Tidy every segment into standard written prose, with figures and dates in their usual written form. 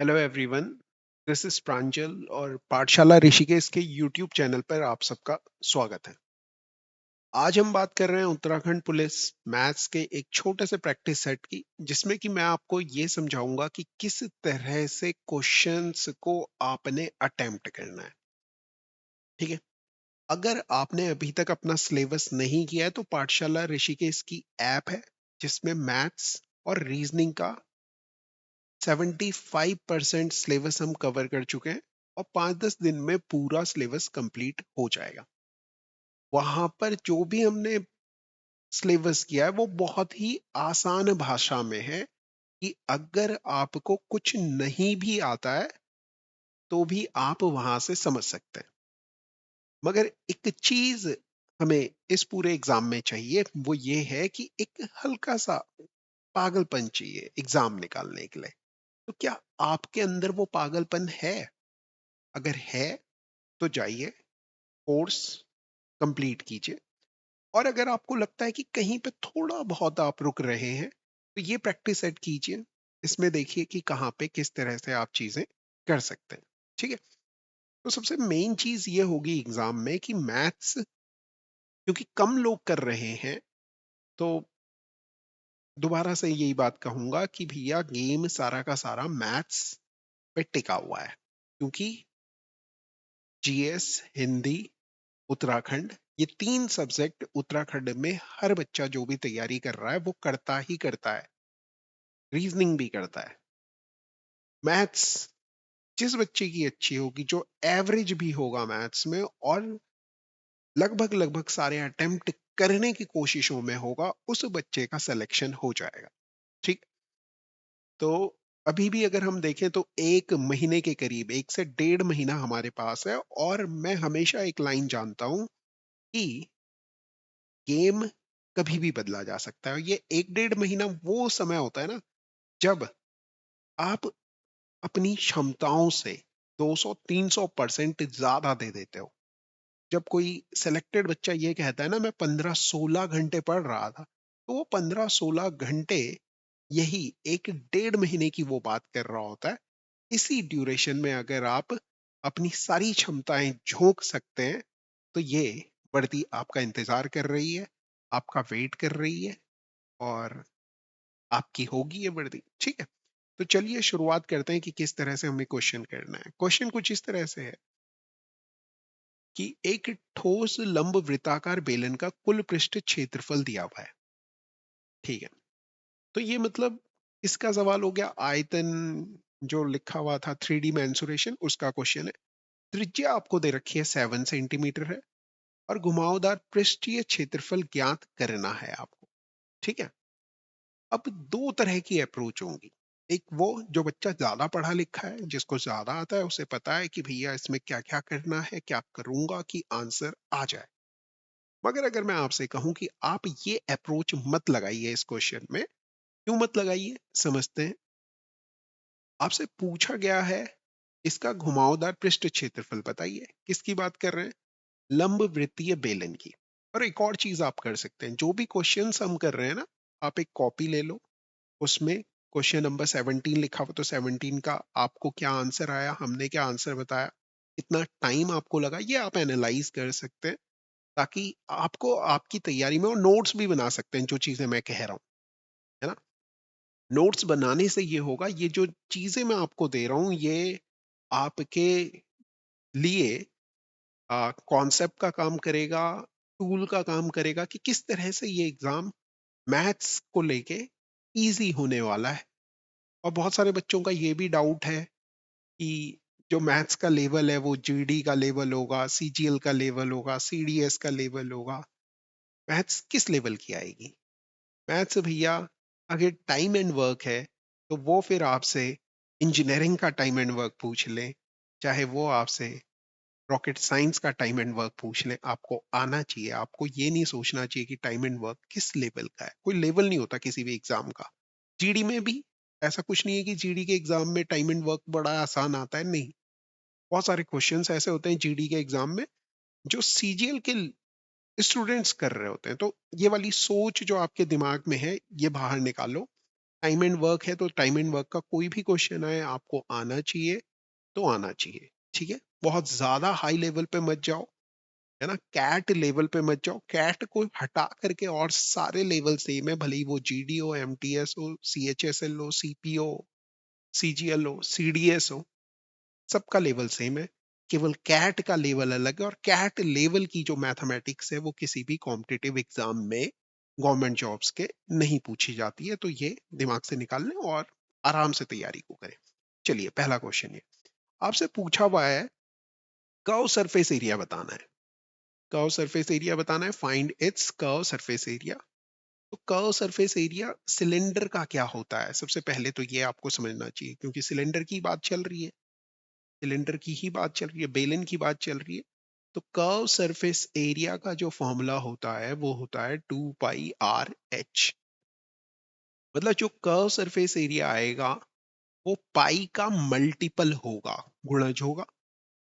Hello everyone, this is प्रांजल और पाठशाला ऋषिकेश के यूट्यूब चैनल पर आप सबका स्वागत है। आज हम बात कर रहे हैं उत्तराखंड पुलिस मैथ्स के एक छोटे से प्रैक्टिस सेट की, जिसमें कि मैं आपको ये समझाऊंगा कि किस तरह से क्वेश्चंस को आपने अटेम्प्ट करना है। ठीक है। अगर आपने अभी तक अपना सिलेबस नहीं किया है तो पाठशाला ऋषिकेश की ऐप है, जिसमें मैथ्स और रीजनिंग का 75% सिलेबस हम कवर कर चुके हैं और 5-10 दिन में पूरा सिलेबस कंप्लीट हो जाएगा। वहां पर जो भी हमने सिलेबस किया है वो बहुत ही आसान भाषा में है कि अगर आपको कुछ नहीं भी आता है तो भी आप वहां से समझ सकते हैं। मगर एक चीज हमें इस पूरे एग्जाम में चाहिए, वो ये है कि एक हल्का सा पागलपन चाहिए एग्जाम निकालने के लिए। तो क्या आपके अंदर वो पागलपन है? अगर है तो जाइए, कोर्स कंप्लीट कीजिए। और अगर आपको लगता है कि कहीं पे थोड़ा बहुत आप रुक रहे हैं तो ये प्रैक्टिस सेट कीजिए। इसमें देखिए कि कहाँ पे किस तरह से आप चीजें कर सकते हैं। ठीक है। तो सबसे मेन चीज ये होगी एग्जाम में कि मैथ्स क्योंकि कम लोग कर रहे हैं, तो दोबारा से यही बात कहूंगा कि भैया गेम सारा का सारा मैथ्स पे टिका हुआ है। क्योंकि जीएस, हिंदी, उत्तराखंड, ये 3 सब्जेक्ट उत्तराखंड में हर बच्चा जो भी तैयारी कर रहा है वो करता ही करता है। रीजनिंग भी करता है। मैथ्स जिस बच्चे की अच्छी होगी, जो एवरेज भी होगा मैथ्स में और लगभग लगभग सारे अटेम्प्ट करने की कोशिशों में होगा, उस बच्चे का सिलेक्शन हो जाएगा। ठीक। तो अभी भी अगर हम देखें तो 1 महीने के करीब, 1 से डेढ़ महीना हमारे पास है। और मैं हमेशा एक लाइन जानता हूं कि गेम कभी भी बदला जा सकता है। ये 1 डेढ़ महीना वो समय होता है ना, जब आप अपनी क्षमताओं से 200-300% ज्यादा दे देते हो। जब कोई सिलेक्टेड बच्चा ये कहता है ना, मैं 15-16 घंटे पढ़ रहा था, तो वो 15-16 घंटे यही 1 डेढ़ महीने की वो बात कर रहा होता है। इसी ड्यूरेशन में अगर आप अपनी सारी क्षमताएं झोंक सकते हैं तो ये वर्दी आपका इंतजार कर रही है, आपका वेट कर रही है और आपकी होगी ये वर्दी। ठीक है। तो चलिए शुरुआत करते हैं कि किस तरह से हमें क्वेश्चन करना है। क्वेश्चन कुछ इस तरह से है कि एक ठोस लंब वृत्ताकार बेलन का कुल पृष्ठ क्षेत्रफल दिया हुआ है। ठीक है। तो ये मतलब इसका सवाल हो गया आयतन, जो लिखा हुआ था 3D मेंसुरेशन, उसका क्वेश्चन है। त्रिज्या आपको दे रखी है 7 सेंटीमीटर है और घुमावदार पृष्ठीय क्षेत्रफल ज्ञात करना है आपको। ठीक है। अब 2 तरह की अप्रोच होंगी। एक वो जो बच्चा ज़्यादा पढ़ा लिखा है, जिसको ज़्यादा आता है, उसे पता है कि भैया इसमें क्या-क्या करना है, क्या करूँगा कि आंसर आ जाए। मगर अगर मैं आपसे कहूँ कि आप ये अप्रोच मत लगाइए इस क्वेश्चन में, क्यों मत लगाइए? समझते हैं। आपसे पूछा गया है इसका घुमावदार पृष्ठ क्षेत्रफल बताइए। किसकी बात कर रहे हैं? लंब वृत्तीय बेलन की। और एक और चीज़ आप कर सकते हैं, जो भी क्वेश्चंस हम कर रहे हैं ना, आप एक कॉपी ले लो, उसमें क्वेश्चन नंबर 17 लिखा हुआ, तो 17 का आपको क्या आंसर आया, हमने क्या आंसर बताया, कितना टाइम आपको लगा, ये आप एनालाइज कर सकते हैं। ताकि आपको आपकी तैयारी में, और नोट्स भी बना सकते हैं जो चीजें मैं कह रहा हूँ, है ना। नोट्स बनाने से ये होगा, ये जो चीजें मैं आपको दे रहा हूँ ये आपके लिए कॉन्सेप्ट का काम करेगा, टूल का काम करेगा कि किस तरह से ये एग्जाम मैथ्स को लेके इजी होने वाला है। और बहुत सारे बच्चों का ये भी डाउट है कि जो मैथ्स का लेवल है वो जीडी का लेवल होगा, सीजीएल का लेवल होगा, सीडीएस का लेवल होगा। मैथ्स किस लेवल की आएगी? मैथ्स भैया अगर टाइम एंड वर्क है तो वो फिर आपसे इंजीनियरिंग का टाइम एंड वर्क पूछ लें, चाहे वो आपसे रॉकेट साइंस का टाइम एंड वर्क पूछ लें, आपको आना चाहिए। आपको ये नहीं सोचना चाहिए कि टाइम एंड वर्क किस लेवल का है। कोई लेवल नहीं होता किसी भी एग्जाम का। जीडी में भी ऐसा कुछ नहीं है कि जीडी के एग्जाम में टाइम एंड वर्क बड़ा आसान आता है, नहीं। बहुत सारे क्वेश्चंस ऐसे होते हैं जीडी के एग्जाम में जो सीजीएल के स्टूडेंट्स कर रहे होते हैं। तो ये वाली सोच जो आपके दिमाग में है ये बाहर निकालो। टाइम एंड वर्क है तो टाइम एंड वर्क का कोई भी क्वेश्चन आए आपको आना चाहिए तो आना चाहिए, ठीक है। बहुत ज्यादा हाई लेवल पे मत जाओ, है ना, कैट लेवल पे मत जाओ। कैट को हटा करके और सारे लेवल सेम है, भले ही वो जीडीओ, एमटीएस हो, सीएचएसएल हो, सीपीओ, सीजीएल हो, सीडीएस हो, सबका लेवल सेम है। केवल कैट का लेवल अलग है, और कैट लेवल की जो मैथमेटिक्स है वो किसी भी कॉम्पिटिटिव एग्जाम में गवर्नमेंट जॉब्स के नहीं पूछी जाती है, तो ये दिमाग से निकाल लें और आराम से तैयारी को करें। चलिए पहला क्वेश्चन ये आपसे पूछा हुआ है, कर्व सरफेस एरिया बताना है। कर्व सरफेस एरिया बताना है, find its curve surface area. तो कर्व सरफेस एरिया सिलेंडर का क्या होता है, सबसे पहले तो ये आपको समझना चाहिए, क्योंकि सिलेंडर की बात चल रही है, सिलेंडर की ही बात चल रही है, बेलन की बात चल रही है। तो कर्व सरफेस एरिया का जो फॉर्मूला होता है वो होता है 2πr/h। मतलब जो कर्व सरफेस एरिया आएगा वो पाई का मल्टीपल होगा, गुणज होगा,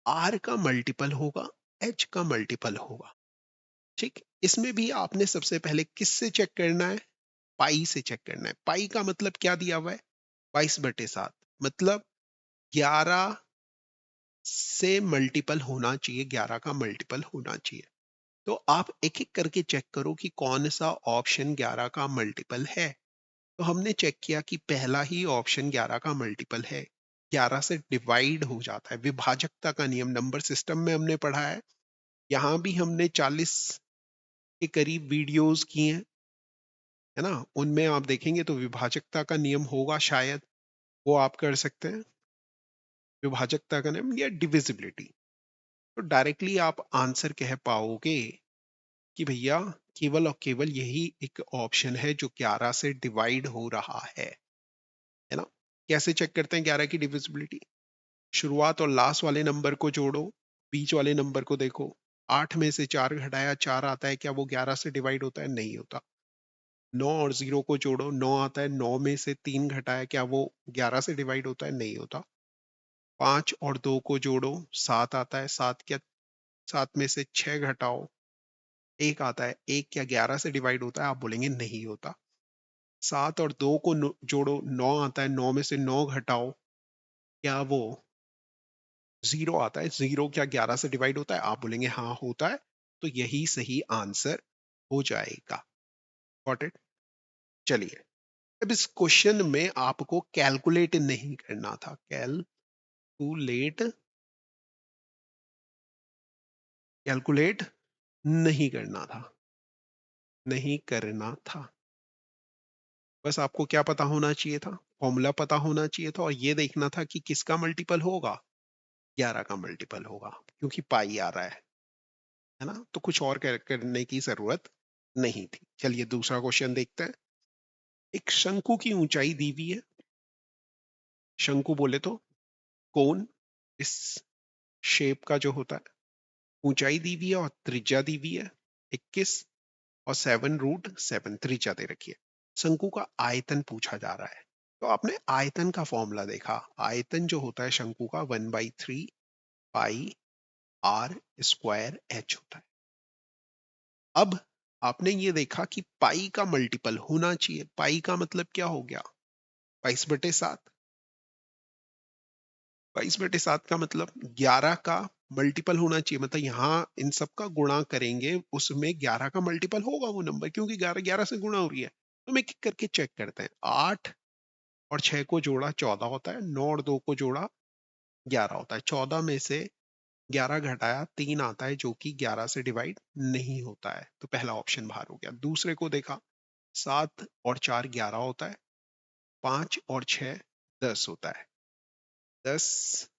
आर का मल्टीपल होगा, एच का मल्टीपल होगा, ठीक। इसमें भी आपने सबसे पहले किससे चेक करना है, पाई से चेक करना है। पाई का मतलब क्या दिया हुआ है, 22/7, मतलब 11 से मल्टीपल होना चाहिए, 11 का मल्टीपल होना चाहिए। तो आप एक एक करके चेक करो कि कौन सा ऑप्शन 11 का मल्टीपल है। तो हमने चेक किया कि पहला ही ऑप्शन 11 का मल्टीपल है, 11 से डिवाइड हो जाता है, विभाजकता का नियम नंबर सिस्टम में हमने पढ़ा है। यहाँ भी हमने 40 के करीब वीडियोस किए हैं, है ना, उनमें आप देखेंगे तो विभाजकता का नियम होगा शायद, वो आप कर सकते हैं, विभाजकता का नियम या डिविजिबिलिटी। तो डायरेक्टली आप आंसर कह पाओगे कि भैया केवल और केवल यही एक ऑप्शन है जो 11 से डिवाइड हो रहा है ना। कैसे चेक करते हैं 11 की डिविजिबिलिटी, शुरुआत और लास्ट वाले नंबर को जोड़ो, बीच वाले नंबर को देखो, 8 में से 4 घटाया 4 आता है, क्या वो 11 से डिवाइड होता है, नहीं होता। 9 और 0 को जोड़ो, 9 आता है, 9 में से 3 घटाया, क्या वो 11 से डिवाइड होता है, नहीं होता। 5 और 2 को जोड़ो, 7 आता है, 7 क्या, 7 में से 6 घटाओ, 1 आता है, 1 क्या 11 से डिवाइड होता है, आप बोलेंगे नहीं होता। 7 और 2 को जोड़ो, 9 आता है, 9 में से 9 घटाओ, क्या वो 0 आता है, 0 क्या 11 से डिवाइड होता है, आप बोलेंगे हाँ होता है। तो यही सही आंसर हो जाएगा। Got it. चलिए अब इस क्वेश्चन में आपको कैलकुलेट नहीं करना था, कैलकुलेट कैलकुलेट नहीं करना था, नहीं करना था। बस आपको क्या पता होना चाहिए था, फॉर्मूला पता होना चाहिए था, और ये देखना था कि किसका मल्टीपल होगा, 11 का मल्टीपल होगा, क्योंकि पाई आ रहा है ना। तो कुछ और करने की जरूरत नहीं थी। चलिए दूसरा क्वेश्चन देखते हैं। एक शंकु की ऊंचाई दी हुई है, शंकु बोले तो कोन, इस शेप का जो होता है, ऊंचाई दी हुई है और त्रिज्या दी हुई है 21 और 7√7 त्रिज्या दे रखी है। शंकु का आयतन पूछा जा रहा है। तो आपने आयतन का फॉर्मूला देखा, आयतन जो होता है शंकु का 1/3 पाई r² होता है। अब आपने ये देखा कि पाई का मल्टीपल होना चाहिए, पाई का मतलब क्या हो गया, 22/7। 22/7 का मतलब 11 का मल्टीपल होना चाहिए, मतलब यहाँ इन सब का गुणा करेंगे उसमें 11 का मल्टीपल होगा वो नंबर, क्योंकि 11 11 से गुणा हो रही है। तो हम एक एक करके चेक करते हैं। 8 और 6 को जोड़ा 14 होता है, 9 और 2 को जोड़ा 11 होता है, 14 में से 11 घटाया 3 आता है, जो कि 11 से डिवाइड नहीं होता है। तो पहला ऑप्शन बाहर हो गया। दूसरे को देखा, 7 और 4 11 होता है, 5 और 6 10 होता है, 10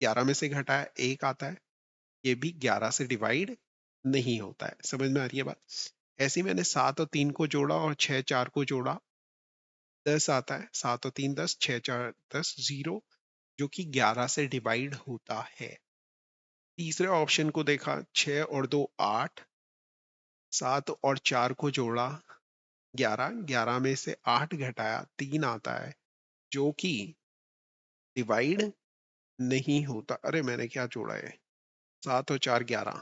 11 में से घटाया 1 आता है, ये भी 11 से डिवाइड नहीं होता है। समझ में आ रही है बात। ऐसे ही मैंने 7 और 3 को जोड़ा और 6 4 को जोड़ा, 10 आता है, 7 और 3 10, 6 4 10, 0, जो कि 11 से डिवाइड होता है। तीसरे ऑप्शन को देखा, 6 और 2 8, 7 और 4 को जोड़ा 11, 11 में से 8 घटाया 3 आता है, जो कि डिवाइड नहीं होता। अरे मैंने क्या जोड़ा है, 7 और 4 11,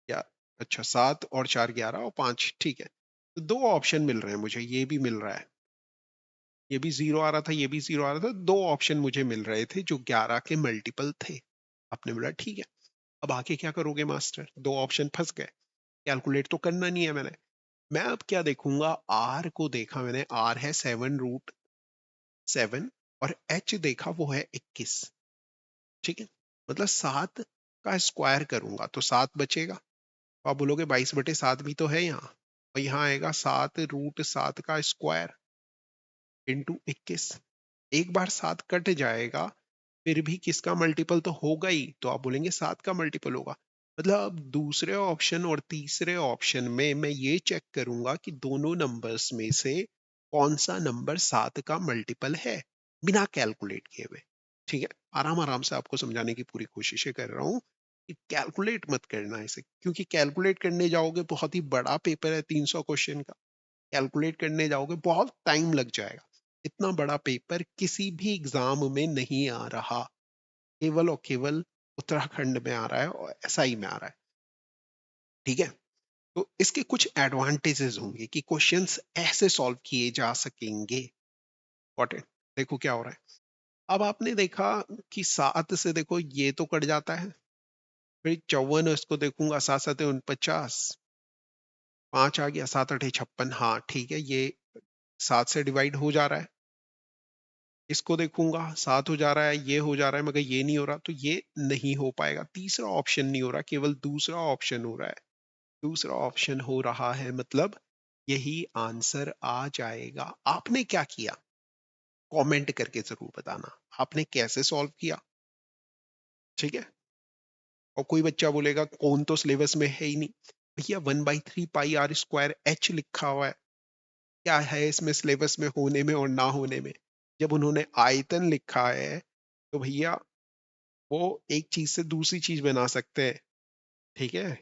या अच्छा 7 और 4 11 और 5, ठीक है। तो दो ऑप्शन मिल रहे हैं मुझे, ये भी मिल रहा है, ये भी 0 आ रहा था, ये भी 0 आ रहा था, 2 ऑप्शन मुझे मिल रहे थे जो 11 के मल्टीपल थे। आपने बोला ठीक है, अब आगे क्या करोगे मास्टर? 2 ऑप्शन फँस गए, कैलकुलेट तो करना नहीं है मैंने। मैं अब क्या देखूंगा, आर को देखा मैंने, आर है 7√7 और एच देखा वो है 21। ठीक है, मतलब 7 का स्क्वायर करूंगा तो 7 बचेगा। तो आप बोलोगे 22/7 भी तो है यहाँ, और यहाँ आएगा 7√7 का स्क्वायर इंटू 21। एक बार 7 कट जाएगा, फिर भी किसका मल्टीपल तो होगा ही, तो आप बोलेंगे 7 का मल्टीपल होगा। मतलब अब दूसरे ऑप्शन और तीसरे ऑप्शन में मैं ये चेक करूंगा कि दोनों नंबर्स में से कौन सा नंबर 7 का मल्टीपल है, बिना कैलकुलेट किए हुए। ठीक है, आराम आराम से आपको समझाने की पूरी कोशिश कर रहा हूँ कि कैलकुलेट मत करना इसे, क्योंकि कैलकुलेट करने जाओगे बहुत ही बड़ा पेपर है 300 क्वेश्चन का, कैलकुलेट करने जाओगे बहुत टाइम लग जाएगा। इतना बड़ा पेपर किसी भी एग्जाम में नहीं आ रहा, केवल और केवल उत्तराखंड में आ रहा है और एसआई में आ रहा है। ठीक है, तो इसके कुछ एडवांटेजेस होंगे कि क्वेश्चंस ऐसे सॉल्व किए जा सकेंगे। Got it? देखो क्या हो रहा है। अब आपने देखा कि 7 से देखो ये तो कट जाता है, फिर 54 इसको देखूंगा, 7×7 = 49, 5 आ गया, 7×8 = 56। हाँ ठीक है, ये 7 से डिवाइड हो जा रहा है। इसको देखूंगा, 7 हो जा रहा है, ये हो जा रहा है, मगर ये नहीं हो रहा, तो ये नहीं हो पाएगा। तीसरा ऑप्शन नहीं हो रहा, केवल दूसरा ऑप्शन हो रहा है। दूसरा ऑप्शन हो रहा है, मतलब यही आंसर आ जाएगा। आपने क्या किया, कमेंट करके जरूर बताना आपने कैसे सॉल्व किया। ठीक है, और कोई बच्चा बोलेगा कौन तो सिलेबस में है ही नहीं। भैया 1/3 πr² h लिखा हुआ है, क्या है इसमें सिलेबस में होने में और ना होने में? जब उन्होंने आयतन लिखा है तो भैया वो एक चीज से दूसरी चीज बना सकते हैं। ठीक है,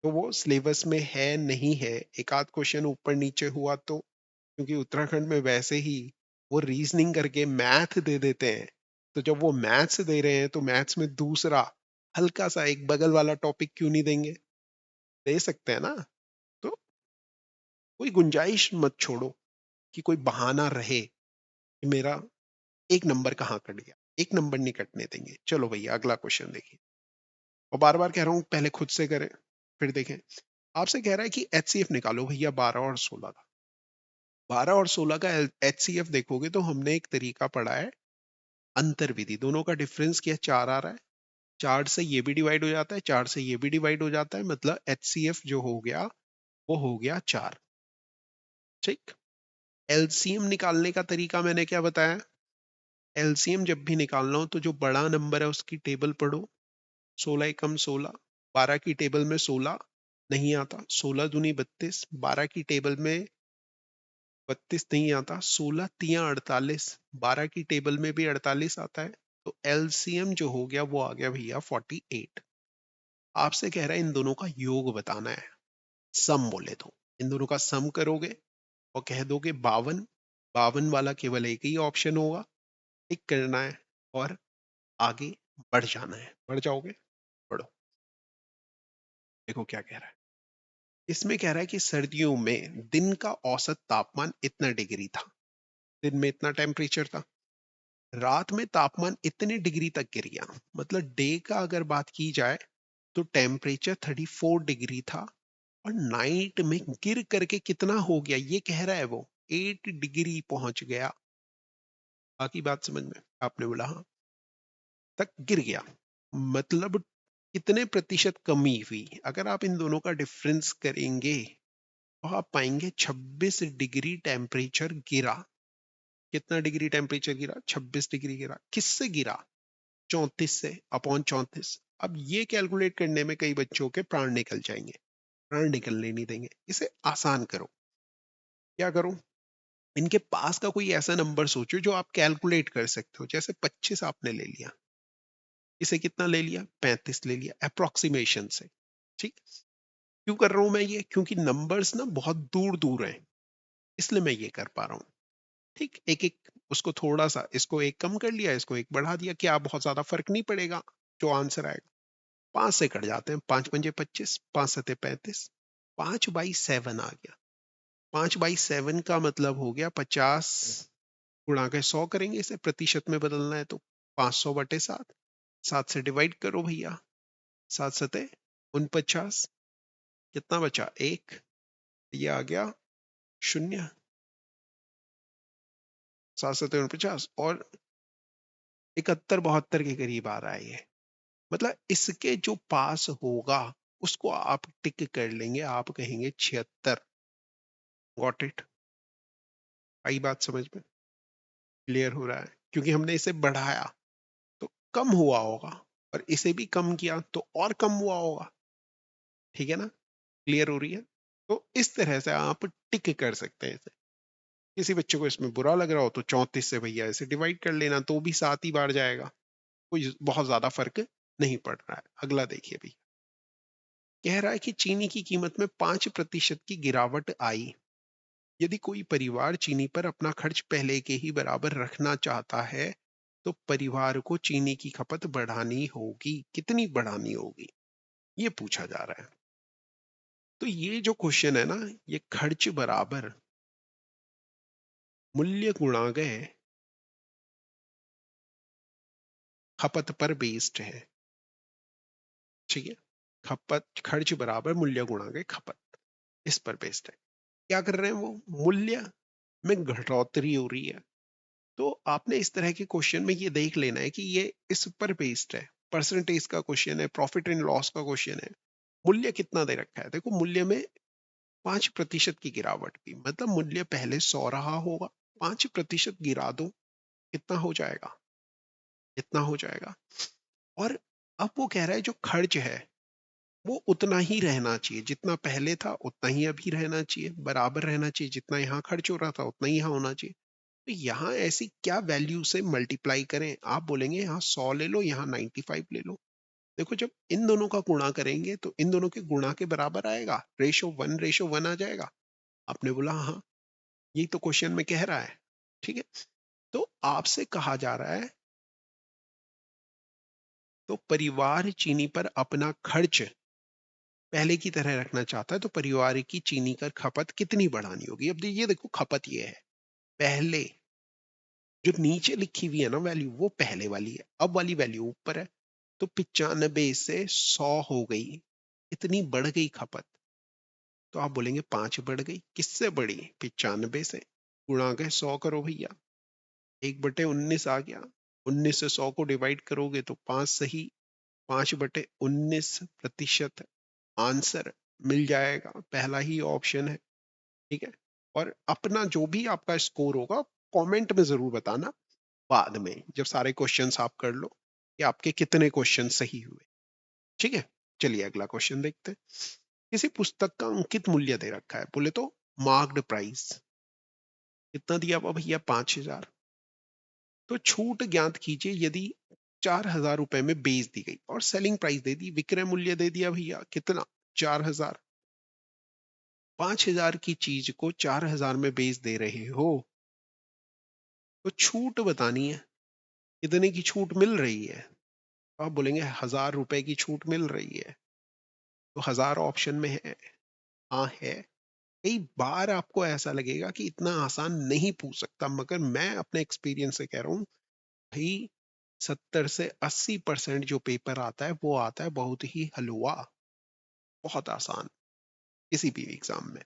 तो वो सिलेबस में है नहीं है, एक आध क्वेश्चन ऊपर नीचे हुआ तो, क्योंकि उत्तराखंड में वैसे ही वो रीजनिंग करके मैथ दे देते हैं, तो जब वो मैथ्स दे रहे हैं तो मैथ्स में दूसरा हल्का सा एक बगल वाला टॉपिक क्यों नहीं देंगे? दे सकते हैं ना। तो कोई गुंजाइश मत छोड़ो कि कोई बहाना रहे कि मेरा एक नंबर कहाँ कट गया। एक नंबर नहीं कटने देंगे। चलो भैया अगला क्वेश्चन देखिए, और बार बार कह रहा हूँ पहले खुद से करें फिर देखें। आपसे कह रहा है कि एचसीएफ निकालो भैया 12 और 16 का। 12 और 16 का एचसीएफ देखोगे तो हमने एक तरीका पढ़ा है, अंतर विधि। दोनों का डिफरेंस क्या, 4 आ रहा है, 4 से ये भी डिवाइड हो जाता है, 4 से ये भी डिवाइड हो जाता है, मतलब एचसीएफ जो हो गया वो हो गया 4। ठीक, एलसीएम निकालने का तरीका मैंने क्या बताया, एलसीएम जब भी निकालना हो तो जो बड़ा नंबर है उसकी टेबल पढ़ो। 16 एकम 16, 12 की टेबल में 16 नहीं आता, 16 दूनी 32, 12 की टेबल में 32 नहीं आता, 16 तियां 48, 12 की टेबल में भी 48 आता है, तो एलसीएम जो हो गया वो आ गया भैया 48। आपसे कह रहा है इन दोनों का योग बताना है, सम बोले तो इन दोनों का सम करोगे और कह दोगे 52। 52 वाला केवल एक ही ऑप्शन होगा, टिक करना है और आगे बढ़ जाना है। बढ़ जाओगे, बढ़ो। देखो क्या कह रहा है, इसमें कह रहा है कि सर्दियों में दिन का औसत तापमान इतना डिग्री था, दिन में इतना टेम्परेचर था, रात में तापमान इतने डिग्री तक गिर गया। मतलब डे का अगर बात की जाए तो टेम्परेचर 34 डिग्री था, और नाइट में गिर करके कितना हो गया ये कह रहा है, वो 8 डिग्री पहुंच गया। बाकी बात समझ में? आपने बोला हाँ, तक गिर गया, मतलब कितने प्रतिशत कमी हुई? अगर आप इन दोनों का डिफरेंस करेंगे तो आप पाएंगे 26 डिग्री टेम्परेचर गिरा। कितना डिग्री टेम्परेचर गिरा? 26 डिग्री गिरा। किससे गिरा? 34 से, अपॉन 34। अब ये कैलकुलेट करने में कई बच्चों के प्राण निकल जाएंगे, प्राण निकलने नहीं देंगे। इसे आसान करो, क्या करो, इनके पास का कोई ऐसा नंबर सोचो जो आप कैलकुलेट कर सकते हो। जैसे 25 आपने ले लिया, इसे कितना ले लिया? 35 ले लिया, अप्रोक्सीमेशन से। ठीक, क्यों कर रहा हूं मैं ये? क्योंकि नंबर्स ना बहुत दूर दूर हैं, इसलिए मैं ये कर पा रहा हूँ। ठीक, एक एक उसको थोड़ा सा, इसको एक कम कर लिया, इसको एक बढ़ा दिया, क्या बहुत ज्यादा फर्क नहीं पड़ेगा जो आंसर आएगा। 5 से कट जाते हैं, 5×5 = 25, 5×7 = 35, 5/7 आ गया। 5/7 का मतलब हो गया 50 गुणा के 100 करेंगे, इसे प्रतिशत में बदलना है तो 500/7, 7 से डिवाइड करो भैया, 7 सते 49, कितना बचा 1, ये आ गया 0, 7 सते 49 और 71-72 के करीब आ रहा है ये। मतलब इसके जो पास होगा उसको आप टिक कर लेंगे, आप कहेंगे 76। Got it? आई बात समझ में? क्लियर हो रहा है? क्योंकि हमने इसे बढ़ाया तो कम हुआ होगा, और इसे भी कम किया तो और कम हुआ होगा। ठीक है ना? क्लियर हो रही है? तो इस तरह से आप टिक कर सकते हैं इसे। किसी बच्चे को इसमें बुरा लग रहा हो तो 34 से भैया इसे डिवाइड कर लेना, तो भी 7 ही बार जाएगा, कोई बहुत ज्यादा फर्क नहीं पड़ रहा है। अगला देखिए भी, कह रहा है कि चीनी की कीमत में 5% की गिरावट आई। यदि कोई परिवार चीनी पर अपना खर्च पहले के ही बराबर रखना चाहता है तो परिवार को चीनी की खपत बढ़ानी होगी। कितनी बढ़ानी होगी, ये पूछा जा रहा है। तो ये जो क्वेश्चन है ना, ये खर्च बराबर मूल्य गुणा गए खपत पर बेस्ड है। ठीक है? खपत, खर्च बराबर मूल्य गुणा गए खपत, इस पर बेस्ड है। क्या कर रहे हैं वो, मूल्य में घटोतरी हो रही है। तो आपने इस तरह के क्वेश्चन में ये देख लेना है कि ये इस पर बेस्ड है। परसेंटेज का क्वेश्चन है, प्रॉफिट एंड लॉस का क्वेश्चन है, मूल्य कितना दे रखा है। देखो मूल्य में 5% की गिरावट की, मतलब मूल्य पहले 100 रहा होगा, 5% गिरा दो, कितना हो जाएगा, इतना हो जाएगा। और अब वो कह रहा है जो खर्च है वो उतना ही रहना चाहिए, जितना पहले था उतना ही अभी रहना चाहिए, बराबर रहना चाहिए, जितना यहाँ खर्च हो रहा था उतना ही यहाँ होना चाहिए। तो यहाँ ऐसी क्या वैल्यू से मल्टीप्लाई करें, आप बोलेंगे यहाँ 100 ले लो, यहाँ 95 ले लो। देखो जब इन दोनों का गुणा करेंगे तो इन दोनों के गुणा के बराबर आएगा, रेशो 1 आ जाएगा। आपने बोला हाँ, यही तो क्वेश्चन में कह रहा है। ठीक है? तो आपसे कहा जा रहा है तो परिवार चीनी पर अपना खर्च पहले की तरह रखना चाहता है तो परिवार की चीनी का खपत कितनी बढ़ानी होगी। अब ये देखो खपत ये है, पहले जो नीचे लिखी हुई है ना वैल्यू वो पहले वाली है, अब वाली वैल्यू ऊपर है। तो 95 से 100 हो गई, इतनी बढ़ गई खपत। तो आप बोलेंगे 5 बढ़ गई, किससे बढ़ी, 95 से। गुणा के 100 करो भैया, 1/19 आ गया। 19 से 100 को डिवाइड करोगे तो 5 सही, 5/19% आंसर मिल जाएगा, पहला ही ऑप्शन है। ठीक है? और अपना जो भी आपका स्कोर होगा कमेंट में जरूर बताना बाद में, जब सारे क्वेश्चंस आप कर लो कि आपके कितने क्वेश्चन सही हुए। ठीक है? चलिए अगला क्वेश्चन देखते हैं। किसी पुस्तक का अंकित मूल्य दे रखा है, बोले तो मार्क्ड प्राइस कितना दिया हुआ भैया, 5,000। तो छूट ज्ञात कीजिए यदि 4,000 रुपए में बेच दी गई, और सेलिंग प्राइस दे दी, विक्रय मूल्य दे दिया भैया कितना, 4,000। 5,000 की चीज को 4,000 में बेच दे रहे हो, तो छूट बतानी है, कितने की छूट मिल रही है। आप बोलेंगे 1,000 रुपए की छूट मिल रही है, तो 1,000 ऑप्शन में है, हाँ है। कई बार आपको ऐसा लगेगा कि इतना आसान नहीं पूछ सकता, मगर मैं अपने एक्सपीरियंस से कह रहा हूँ भाई, 70 से 80% जो पेपर आता है वो आता है बहुत ही हलवा, बहुत आसान किसी भी एग्जाम में।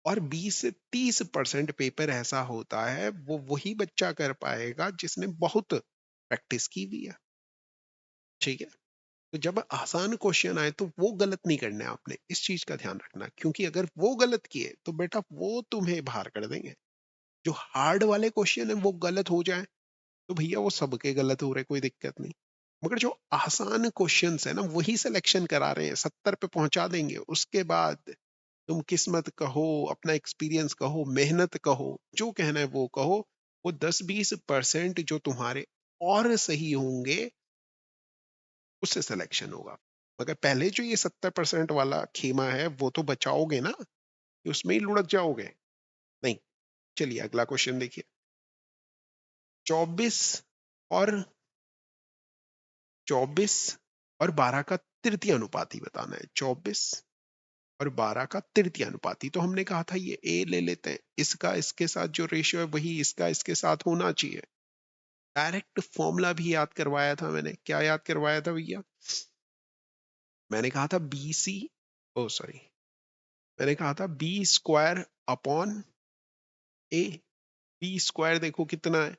और 20 से 30% पेपर ऐसा होता है वो वही बच्चा कर पाएगा जिसने बहुत प्रैक्टिस की हुई है। ठीक है? तो जब आसान क्वेश्चन आए तो वो गलत नहीं करने आपने, इस चीज का ध्यान रखना, क्योंकि अगर वो गलत किए तो बेटा वो तुम्हें बाहर कर देंगे। जो हार्ड वाले क्वेश्चन है वो गलत हो जाए तो भैया वो सबके गलत हो रहे, कोई दिक्कत नहीं। मगर जो आसान क्वेश्चन है ना वही सिलेक्शन करा रहे हैं, 70 पे पहुंचा देंगे। उसके बाद तुम किस्मत कहो, अपना एक्सपीरियंस कहो, मेहनत कहो, जो कहना है वो कहो, वो 10-20% जो तुम्हारे और सही होंगे उससे सिलेक्शन होगा। मगर पहले जो ये 70% वाला खेमा है वो तो बचाओगे ना, कि उसमें ही लुढ़क जाओगे, नहीं। चलिए अगला क्वेश्चन देखिए। 24 और 24 और 12 का तृतीय अनुपाती बताना है। 24 और 12 का तृतीय अनुपाती। तो हमने कहा था ये ए ले लेते हैं, इसका इसके साथ जो रेशियो है वही इसका इसके साथ होना चाहिए। डायरेक्ट फॉर्मूला भी याद करवाया था मैंने। क्या याद करवाया था भैया? मैंने कहा था बी सी, ओ सॉरी, मैंने कहा था बी स्क्वायर अपॉन ए। बी स्क्वायर देखो कितना है,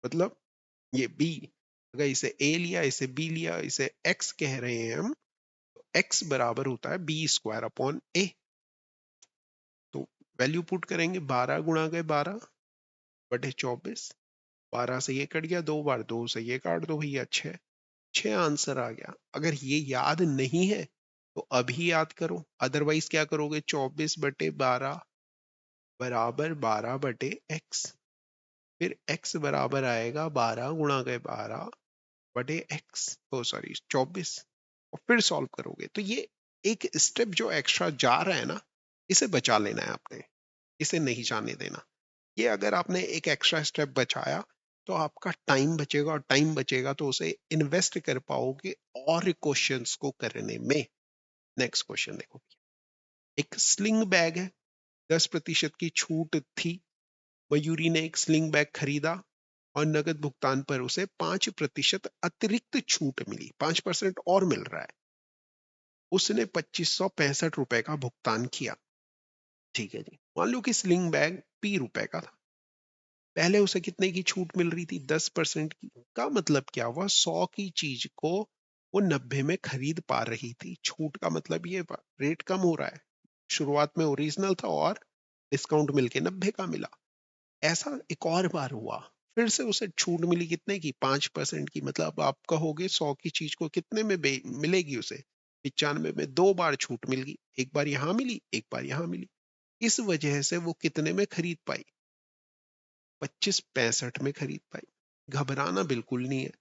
मतलब ये बी, अगर इसे ए लिया, इसे बी लिया, इसे एक्स कह रहे हैं हम, तो एक्स बराबर होता है बी स्क्वायर अपॉन ए। तो वैल्यू पुट करेंगे, 12 गुणा गए 12 बटे 24, 12 से ये कट गया, 2 बार 2 से ये काट दो भैया, 6। 6 आंसर आ गया। अगर ये याद नहीं है तो अभी याद करो, अदरवाइज क्या करोगे, 24 बटे 12 बराबर 12 बटे एक्स, फिर एक्स बराबर आएगा 12 गुणा गए 12 बटे एक्स, ओ सॉरी 24, और फिर सॉल्व करोगे। तो ये एक स्टेप जो एक्स्ट्रा जा रहा है ना, इसे बचा लेना है आपने, इसे नहीं जाने देना। ये अगर आपने एक एक्स्ट्रा स्टेप बचाया तो आपका टाइम बचेगा, और टाइम बचेगा तो उसे इन्वेस्ट कर पाओगे और क्वेश्चंस को करने में। नेक्स्ट क्वेश्चन देखो, एक स्लिंग बैग है, 10% की छूट थी। मयूरी ने एक स्लिंग बैग खरीदा और नगद भुगतान पर उसे 5% अतिरिक्त छूट मिली, 5% और मिल रहा है। उसने 2565 रुपए का भुगतान किया। ठीक है जी, मान लो कि स्लिंग बैग ₹P का था। पहले उसे कितने की छूट मिल रही थी, 10% की। का मतलब क्या हुआ, 100 की चीज को वो 90 में खरीद पा रही थी। छूट का मतलब ये रेट कम हो रहा है, शुरुआत में ओरिजिनल था और डिस्काउंट मिलके 90 का मिला। ऐसा एक और बार हुआ, फिर से उसे छूट मिली कितने की, 5% की। मतलब आप कहोगे 100 की चीज को कितने में मिलेगी उसे, 95 में। 2 बार छूट मिल गई, एक बार यहां मिली, एक बार यहां मिली। इस वजह से वो कितने में खरीद पाई, 2565 में खरीद पाई। घबराना बिल्कुल नहीं है,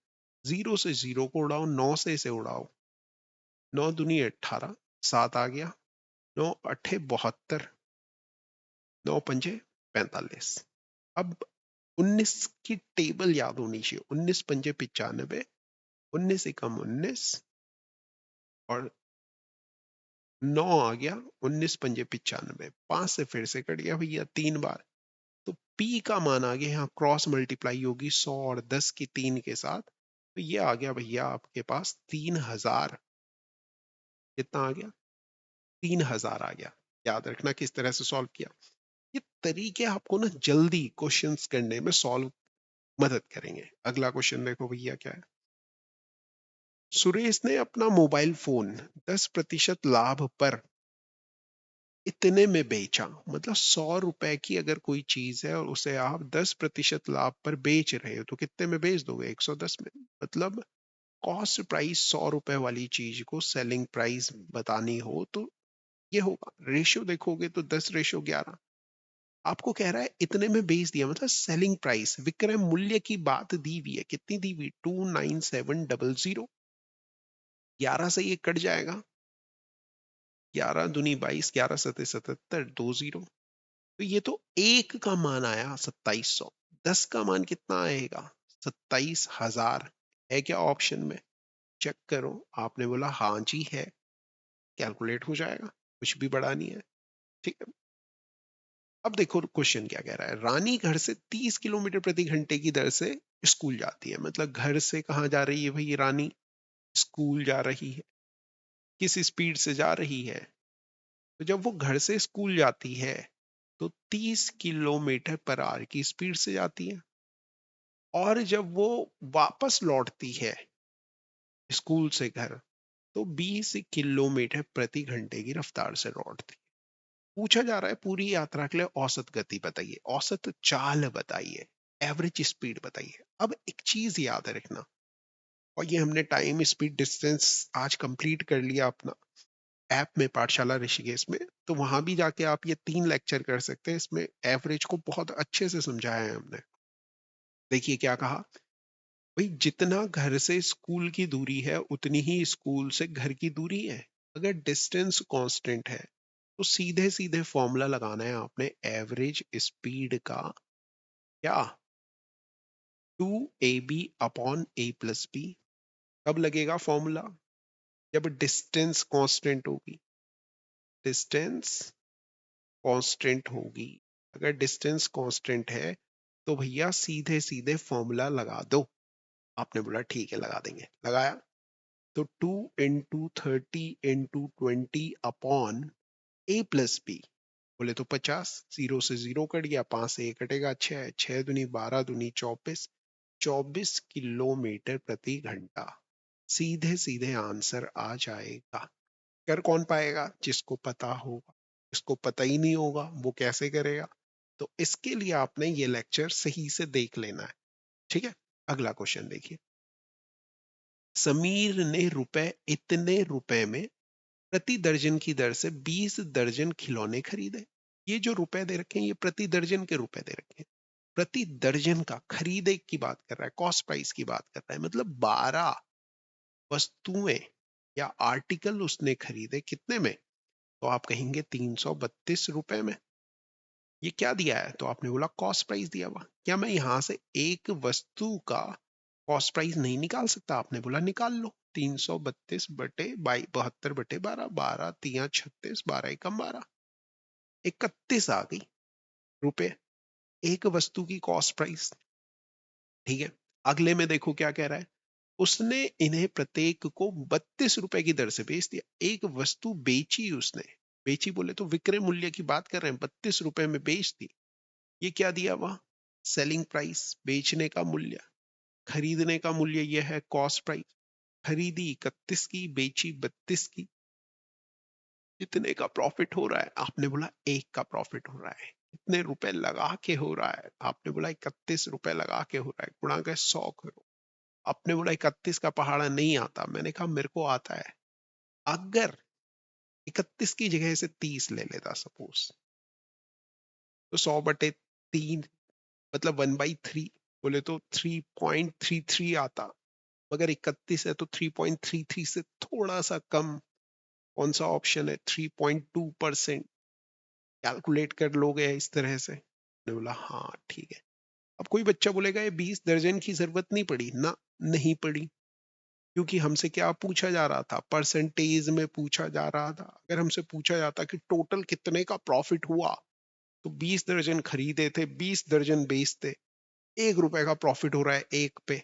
जीरो से जीरो को उड़ाओ, 9 से इसे उड़ाओ, 9 दूनी 18, 7 आ गया, 9 अठे 72, 9 पंजे 45। अब 19 की टेबल याद होनी चाहिए, 19 पंजे 95, 19 एकम 19, और 9 आ गया, 19 पंजे 95, 5 से फिर से कट गया भैया 3 बार। तो P का मान आ गया, यहाँ क्रॉस मल्टीप्लाई होगी 100 और 10 की 3 के साथ, तो ये आ गया भैया आपके पास 3000। कितना आ गया, 3000 आ गया। याद रखना किस तरह से सॉल्व किया। ये तरीके आपको ना जल्दी क्वेश्चंस करने में सॉल्व मदद करेंगे। अगला क्वेश्चन देखो भैया क्या है। सुरेश ने अपना मोबाइल फोन 10% लाभ पर इतने में बेचा। मतलब 100 रुपए की अगर कोई चीज है और उसे आप 10% लाभ पर बेच रहे हो, तो कितने में बेच दोगे, 110 में। मतलब कॉस्ट प्राइस 100 रुपए वाली चीज को सेलिंग प्राइस बतानी हो तो ये होगा, रेशियो देखोगे तो 10:11। आपको कह रहा है इतने में बेच दिया, मतलब सेलिंग प्राइस, विक्रय मूल्य की बात दी हुई है। कितनी दी हुई, 29700। 11 से ये कट जाएगा, 11 दूनी 22, 11 सते 77, 20। तो ये तो एक का मान आया 2700, 10 का मान कितना आएगा, 27,000। है क्या ऑप्शन में, चेक करो। आपने बोला हाँ जी है, कैलकुलेट हो जाएगा, कुछ भी बड़ा नहीं है। ठीक है, अब देखो क्वेश्चन क्या कह रहा है। रानी घर से 30 किलोमीटर प्रति घंटे की दर से स्कूल जाती है। मतलब घर से कहाँ जा रही है भाई रानी, स्कूल जा रही है। किस स्पीड से जा रही है, तो जब वो घर से स्कूल जाती है तो 30 किलोमीटर पर आवर की स्पीड से जाती है, और जब वो वापस लौटती है स्कूल से घर तो 20 किलोमीटर प्रति घंटे की रफ्तार से लौटती है। पूछा जा रहा है पूरी यात्रा के लिए औसत गति बताइए, औसत चाल बताइए, एवरेज स्पीड बताइए। अब एक चीज याद रखना, और ये हमने टाइम स्पीड डिस्टेंस आज कंप्लीट कर लिया अपना ऐप में, पाठशाला ऋषिकेश में। तो वहां भी जाके आप ये 3 लेक्चर कर सकते हैं, इसमें एवरेज को बहुत अच्छे से समझाया है हमने। देखिए क्या कहा भाई, जितना घर से स्कूल की दूरी है उतनी ही स्कूल से घर की दूरी है। अगर डिस्टेंस कांस्टेंट है तो सीधे सीधे फॉर्मूला लगाना है आपने एवरेज स्पीड का, क्या, 2ab upon a plus B. कब लगेगा फॉर्मूला, जब डिस्टेंस कांस्टेंट होगी, डिस्टेंस कांस्टेंट होगी, अगर डिस्टेंस कांस्टेंट है तो भैया सीधे सीधे फॉर्मूला लगा दो। आपने बोला ठीक है लगा देंगे, लगाया तो 2 इंटू 30 इंटू 20 अपॉन ए प्लस बी, बोले तो 50, जीरो से जीरो कट गया, 5 से 1 कटेगा, 6, 6 दूनी 12 दूनी 24, 24 किलोमीटर प्रति घंटा। सीधे सीधे आंसर आ जाएगा। कर कौन पाएगा? जिसको पता होगा। जिसको पता ही नहीं होगा वो कैसे करेगा? तो इसके लिए आपने ये लेक्चर सही से देख लेना है। ठीक है, अगला क्वेश्चन देखिए। समीर ने इतने रुपए में प्रति दर्जन की दर से 20 दर्जन खिलौने खरीदे। ये जो रुपए दे रखे हैं ये प्रति दर्जन के रुपए दे रखे हैं। प्रति दर्जन का खरीदे की बात कर रहा है, कॉस्ट प्राइस की बात कर रहा है, मतलब 12 वस्तुएं या आर्टिकल उसने खरीदे कितने में? तो आप कहेंगे 332 रुपए में। ये क्या दिया है? तो आपने बोला कॉस्ट प्राइस दिया हुआ। क्या मैं यहां से एक वस्तु का कॉस्ट प्राइस नहीं निकाल सकता? आपने बोला निकाल लो। 332 बटे 72 बटे 12, 12 तिया 36, 12 एकम 12, 31 आ गई रुपए एक वस्तु की कॉस्ट प्राइस। ठीक है, अगले में देखो क्या कह रहा है। उसने इन्हें प्रत्येक को 32 रुपए की दर से बेच दिया। एक वस्तु बेची उसने, बेची बोले तो विक्रय मूल्य की बात कर रहे हैं, 32 रुपए में बेच दी। ये क्या दिया हुआ? सेलिंग प्राइस, बेचने का मूल्य। खरीदने का मूल्य यह है कॉस्ट प्राइस। खरीदी 31 की, बेची 32 की। कितने का प्रॉफिट हो रहा है? आपने बोला 1 का प्रॉफिट हो रहा है। कितने रुपए लगा के हो रहा है? आपने बोला 31 रुपए लगा के हो रहा है, गुणा के 100 करो। आपने बोला 31 का पहाड़ा नहीं आता। मैंने कहा मेरे को आता है। अगर 31 की जगह से 30 ले लेता सपोज, तो 100 बटे 3 मतलब 1/3, बोले तो 3.33 आता। मगर 31 है तो 3.33 से थोड़ा सा कम। कौन सा ऑप्शन है? 3.2%। कैलकुलेट कर लोगे इस तरह से? मैंने बोला हाँ ठीक है। अब कोई बच्चा बोलेगा ये 20 दर्जन की जरूरत नहीं पड़ी ना। नहीं पड़ी, क्योंकि हमसे क्या पूछा जा रहा था? परसेंटेज में पूछा जा रहा था। अगर हमसे पूछा जाता कि टोटल कितने का प्रॉफिट हुआ, तो 20 दर्जन खरीदे थे, 20 दर्जन बेचते, 1 रुपए का प्रॉफिट हो रहा है एक पे,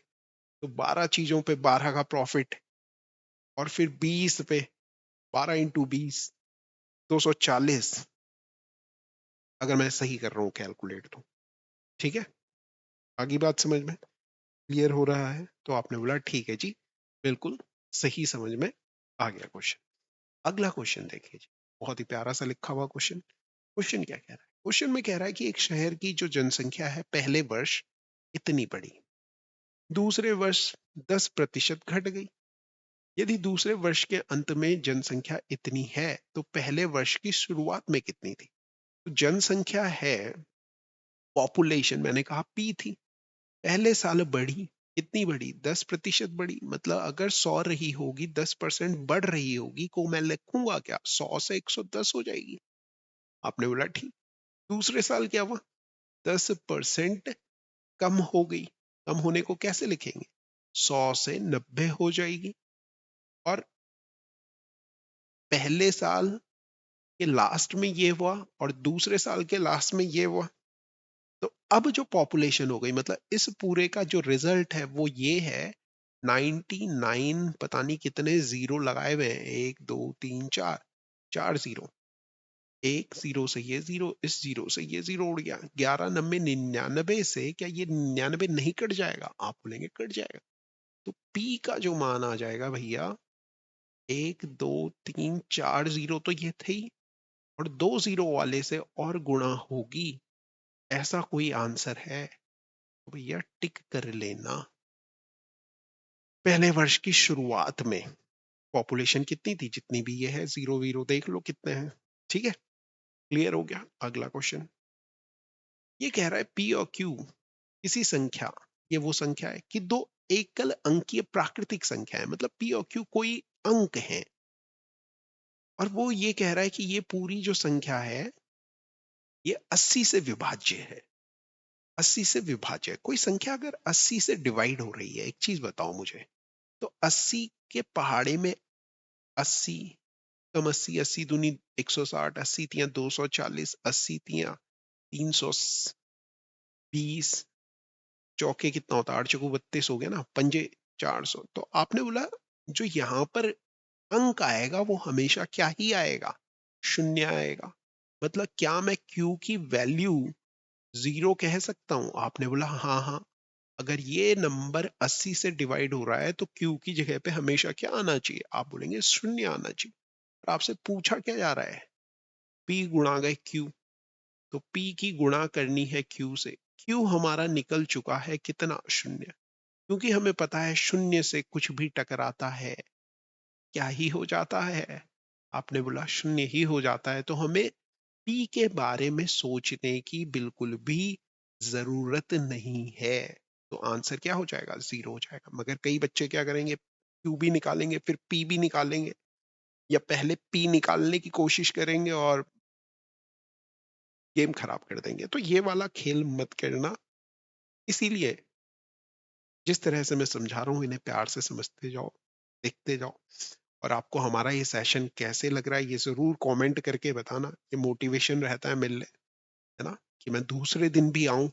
तो 12 चीजों पे 12 का प्रॉफिट, और फिर 20 पे 12 इंटू 20, 240, अगर मैं सही कर रहा हूँ कैलकुलेट तो। ठीक है, आगे बात समझ में क्लियर हो रहा है? तो आपने बोला ठीक है जी, बिल्कुल सही समझ में आ गया क्वेश्चन। अगला क्वेश्चन देखिए जी, बहुत ही प्यारा सा लिखा हुआ क्वेश्चन। क्वेश्चन क्या कह रहा है? क्वेश्चन में कह रहा है कि एक शहर की जो जनसंख्या है पहले वर्ष इतनी बढ़ी, दूसरे वर्ष 10% घट गई। यदि दूसरे वर्ष के अंत में जनसंख्या इतनी है तो पहले वर्ष की शुरुआत में कितनी थी? तो जनसंख्या है, पॉपुलेशन मैंने कहा पी थी, पहले साल बढ़ी। कितनी बढ़ी? 10% बढ़ी। मतलब अगर 100 रही होगी, 10% बढ़ रही होगी, को मैं लिखूंगा क्या? 100 से 110 हो जाएगी। आपने बोला ठीक। दूसरे साल क्या हुआ? 10% कम हो गई। कम होने को कैसे लिखेंगे? 100 से 90 हो जाएगी। और पहले साल के लास्ट में ये हुआ और दूसरे साल के लास्ट में ये हुआ। तो अब जो पॉपुलेशन हो गई, मतलब इस पूरे का जो रिजल्ट है वो ये है, 99 पता नहीं कितने जीरो लगाए हुए हैं, 1 2 3 4, 4 जीरो, एक जीरो से ये जीरो, इस जीरो से ये जीरो उड़ गया। 11 90 99 से क्या ये 99 नहीं कट जाएगा? आप बोलेंगे कट जाएगा। तो पी का जो मान आ जाएगा भैया, 1 2 3 4 जीरो तो ये थे ही, और 2 जीरो वाले से और गुणा होगी। ऐसा कोई आंसर है तो भैया टिक कर लेना। पहले वर्ष की शुरुआत में पॉपुलेशन कितनी थी? जितनी भी ये है, जीरो वीरो देख लो कितने हैं। ठीक है, क्लियर हो गया? अगला क्वेश्चन ये कह रहा है पी और क्यू किसी संख्या, ये वो संख्या है कि दो एकल अंकीय प्राकृतिक संख्या है, मतलब पी और क्यू कोई अंक है, और वो ये कह रहा है कि ये पूरी जो संख्या है ये 80 से विभाज्य है। 80 से विभाज्य है। कोई संख्या अगर 80 से डिवाइड हो रही है, एक चीज बताओ मुझे, तो 80 के पहाड़े में 80 कम 80, 80 दूनी 160, 80 तियां 240, 80 तियां 320, चौके कितना होता है, 8 चौको 32 हो गया ना, पंजे 400। तो आपने बोला जो यहां पर अंक आएगा वो हमेशा क्या ही आएगा, शून्य आएगा। मतलब क्या मैं Q की वैल्यू 0 कह सकता हूं? आपने बोला हाँ हाँ, अगर ये नंबर 80 से डिवाइड हो रहा है तो Q की जगह पे हमेशा क्या आना चाहिए? आप बोलेंगे शून्य आना चाहिए। और आपसे पूछा क्या जा रहा है? P गुणा गए Q, तो P की गुणा करनी है Q से। Q हमारा निकल चुका है कितना? शून्य। क्योंकि हमें पता है शून्य से कुछ भी टकराता है क्या ही हो जाता है? आपने बोला शून्य ही हो जाता है। तो हमें P के बारे में सोचने की बिल्कुल भी जरूरत नहीं है। तो आंसर क्या हो जाएगा? 0 हो जाएगा। मगर कई बच्चे क्या करेंगे, Q भी निकालेंगे फिर P भी निकालेंगे, या पहले P निकालने की कोशिश करेंगे और गेम खराब कर देंगे। तो ये वाला खेल मत करना। इसीलिए जिस तरह से मैं समझा रहा हूं इन्हें प्यार से समझते जाओ, देखते जाओ। और आपको हमारा ये सेशन कैसे लग रहा है ये जरूर कमेंट करके बताना। ये मोटिवेशन रहता है मिलने, है ना, कि मैं दूसरे दिन भी आऊं।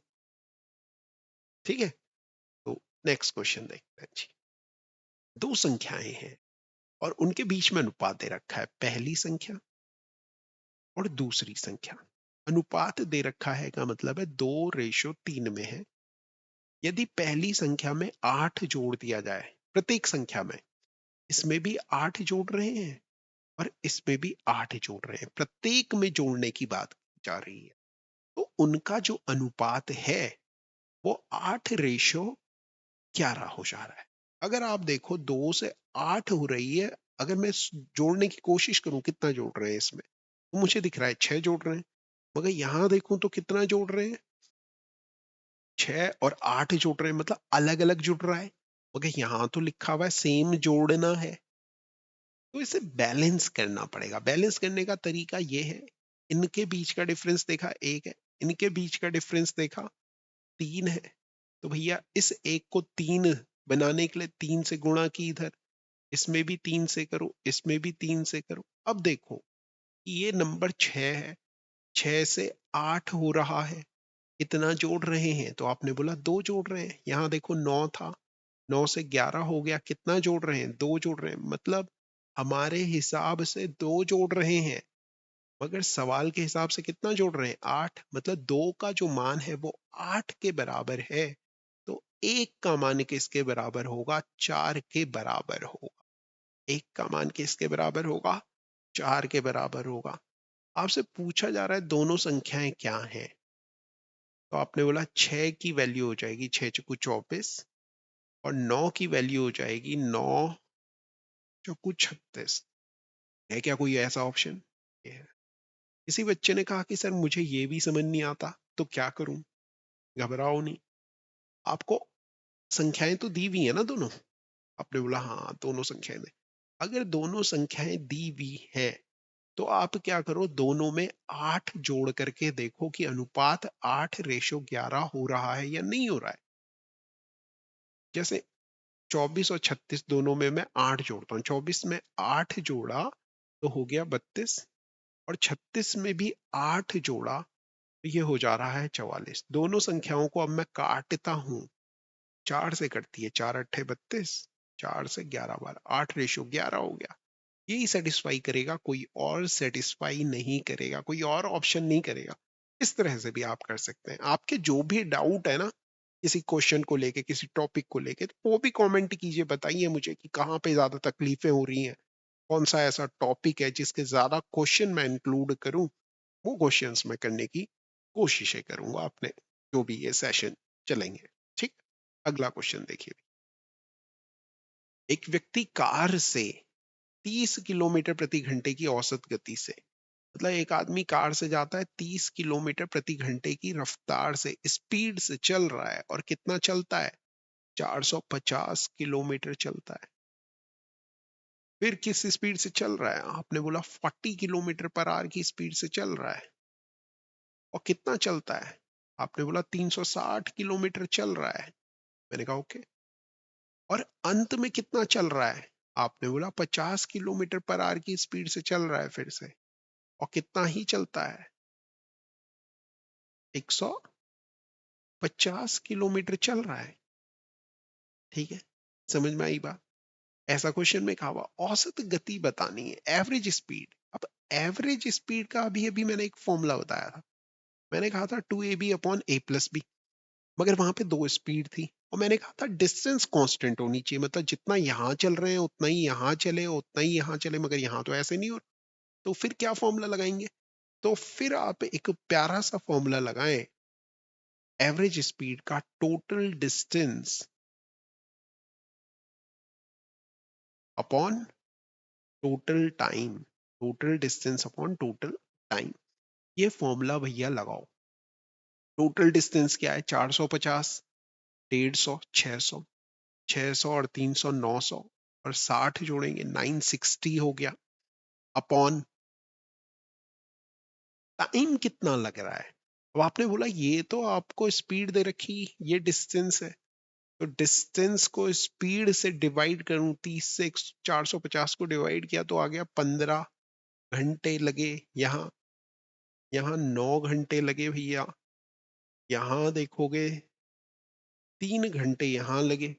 ठीक है, तो नेक्स्ट क्वेश्चन देखते हैं जी। दो संख्याएं हैं और उनके बीच में अनुपात दे रखा है, पहली संख्या और दूसरी संख्या। अनुपात दे रखा है का मतलब है 2:3 में है। यदि पहली संख्या में 8 जोड़ दिया जाए, प्रत्येक संख्या में, इसमें भी 8 जोड़ रहे हैं और इसमें भी 8 जोड़ रहे हैं, प्रत्येक में जोड़ने की बात की जा रही है, तो उनका जो अनुपात है वो 8:11 हो जा रहा है। अगर आप देखो 2 से 8 हो रही है, अगर मैं जोड़ने की कोशिश करूं कितना जोड़ रहे हैं इसमें, तो मुझे दिख रहा है 6 जोड़ रहे हैं। मगर यहां देखूं तो कितना जोड़ रहे हैं, 6 और 8 जोड़ रहे हैं, मतलब अलग अलग जुड़ रहा है। मगर यहां तो लिखा हुआ है सेम जोड़ना है। तो इसे बैलेंस करना पड़ेगा। बैलेंस करने का तरीका ये है, इनके बीच का डिफरेंस देखा 1 है, इनके बीच का डिफरेंस देखा 3 है, तो भैया इस एक को 3 बनाने के लिए 3 से गुणा की इधर, इसमें भी 3 से करो, इसमें भी 3 से करो। अब देखो ये नंबर 6 है, 6 से 8 हो रहा है, इतना जोड़ रहे हैं, तो आपने बोला 2 जोड़ रहे हैं। यहां देखो 9 था, 9 से 11 हो गया, कितना जोड़ रहे हैं? 2 जोड़ रहे हैं। मतलब हमारे हिसाब से 2 जोड़ रहे हैं, मगर सवाल के हिसाब से कितना जोड़ रहे हैं? 8। मतलब 2 का जो मान है वो 8 के बराबर है, तो 1 का मान किसके बराबर होगा? 4 के बराबर होगा। 1 का मान किसके बराबर होगा? 4 के बराबर होगा। आपसे पूछा जा रहा है दोनों संख्याएं क्या हैं, तो आपने बोला 6 की वैल्यू हो जाएगी 6 चौको 24 और 9 की वैल्यू हो जाएगी 9 चौको 36। है क्या कोई ऐसा ऑप्शन? ये है। किसी बच्चे ने कहा कि सर मुझे ये भी समझ नहीं आता, तो क्या करूं? घबराओ नहीं, आपको संख्याएं तो दी हुई है ना दोनों। आपने बोला हाँ दोनों संख्याएं ने, अगर दोनों संख्याएं दी हुई है तो आप क्या करो, दोनों में 8 जोड़ करके देखो कि अनुपात 8:11 हो रहा है या नहीं हो रहा है। जैसे 24 और 36 दोनों में मैं 8 जोड़ता हूँ, 24 में 8 जोड़ा तो हो गया 32, और 36 में भी 8 जोड़ा तो ये हो जा रहा है 44। दोनों संख्याओं को अब मैं काटता हूं, 4 से कटती है, 4 अट्ठे 32, 4 से 11 बार 8:11 हो गया। यही सेटिस्फाई करेगा, कोई और सेटिस्फाई नहीं करेगा, कोई और ऑप्शन नहीं करेगा। इस तरह से भी आप कर सकते हैं। आपके जो भी डाउट है ना किसी क्वेश्चन को लेके, किसी टॉपिक को लेके, तो वो भी कमेंट कीजिए, बताइए मुझे कि कहाँ पे ज्यादा तकलीफें हो रही हैं, कौन सा ऐसा टॉपिक है जिसके ज्यादा क्वेश्चन मैं इंक्लूड करूं, वो क्वेश्चंस मैं करने की कोशिशें करूंगा अपने जो भी ये सेशन चलेंगे। ठीक, अगला क्वेश्चन देखिए। एक व्यक्ति कार से 30 किलोमीटर प्रति घंटे की औसत गति से, मतलब एक आदमी कार से जाता है 30 किलोमीटर प्रति घंटे की रफ्तार से, स्पीड से चल रहा है, और कितना चलता है? 450 किलोमीटर चलता है। फिर किस स्पीड से चल रहा है? आपने बोला 40 किलोमीटर पर आवर की स्पीड से चल रहा है। और कितना चलता है? आपने बोला 360 किलोमीटर चल रहा है। मैंने कहा ओके। और अंत में कितना चल रहा है? आपने बोला 50 किलोमीटर पर आवर की स्पीड से चल रहा है फिर से, और कितना ही चलता है, 150 किलोमीटर चल रहा है। ठीक है, समझ में आई बात? ऐसा क्वेश्चन में कहा हुआ औसत गति बतानी है, एवरेज स्पीड। अब एवरेज स्पीड का अभी अभी मैंने एक फॉर्मूला बताया था, मैंने कहा था 2ab upon a plus B, मगर वहां पे दो स्पीड थी, और मैंने कहा था डिस्टेंस कांस्टेंट होनी चाहिए, मतलब जितना यहां चल रहे हैं उतना ही यहां चले, उतना ही यहां चले, मगर यहां तो ऐसे नहीं हो। तो फिर क्या फॉर्मूला लगाएंगे? तो फिर आप एक प्यारा सा फॉर्मूला लगाएं, एवरेज स्पीड का total distance upon total time, total distance upon total time. ये फॉर्मूला भैया लगाओ। टोटल डिस्टेंस क्या है? 450, 150, 600, 600 और 300 900, और 60 जोड़ेंगे 960 हो गया, अपॉन टाइम कितना लग रहा है। अब आपने बोला ये तो आपको स्पीड दे रखी, ये डिस्टेंस है, तो डिस्टेंस को स्पीड से डिवाइड करूं, 30 से 450 को डिवाइड किया तो आ गया 15 घंटे लगे। यहाँ यहाँ 9 घंटे लगे भैया, यहाँ देखोगे 3 घंटे यहाँ लगे।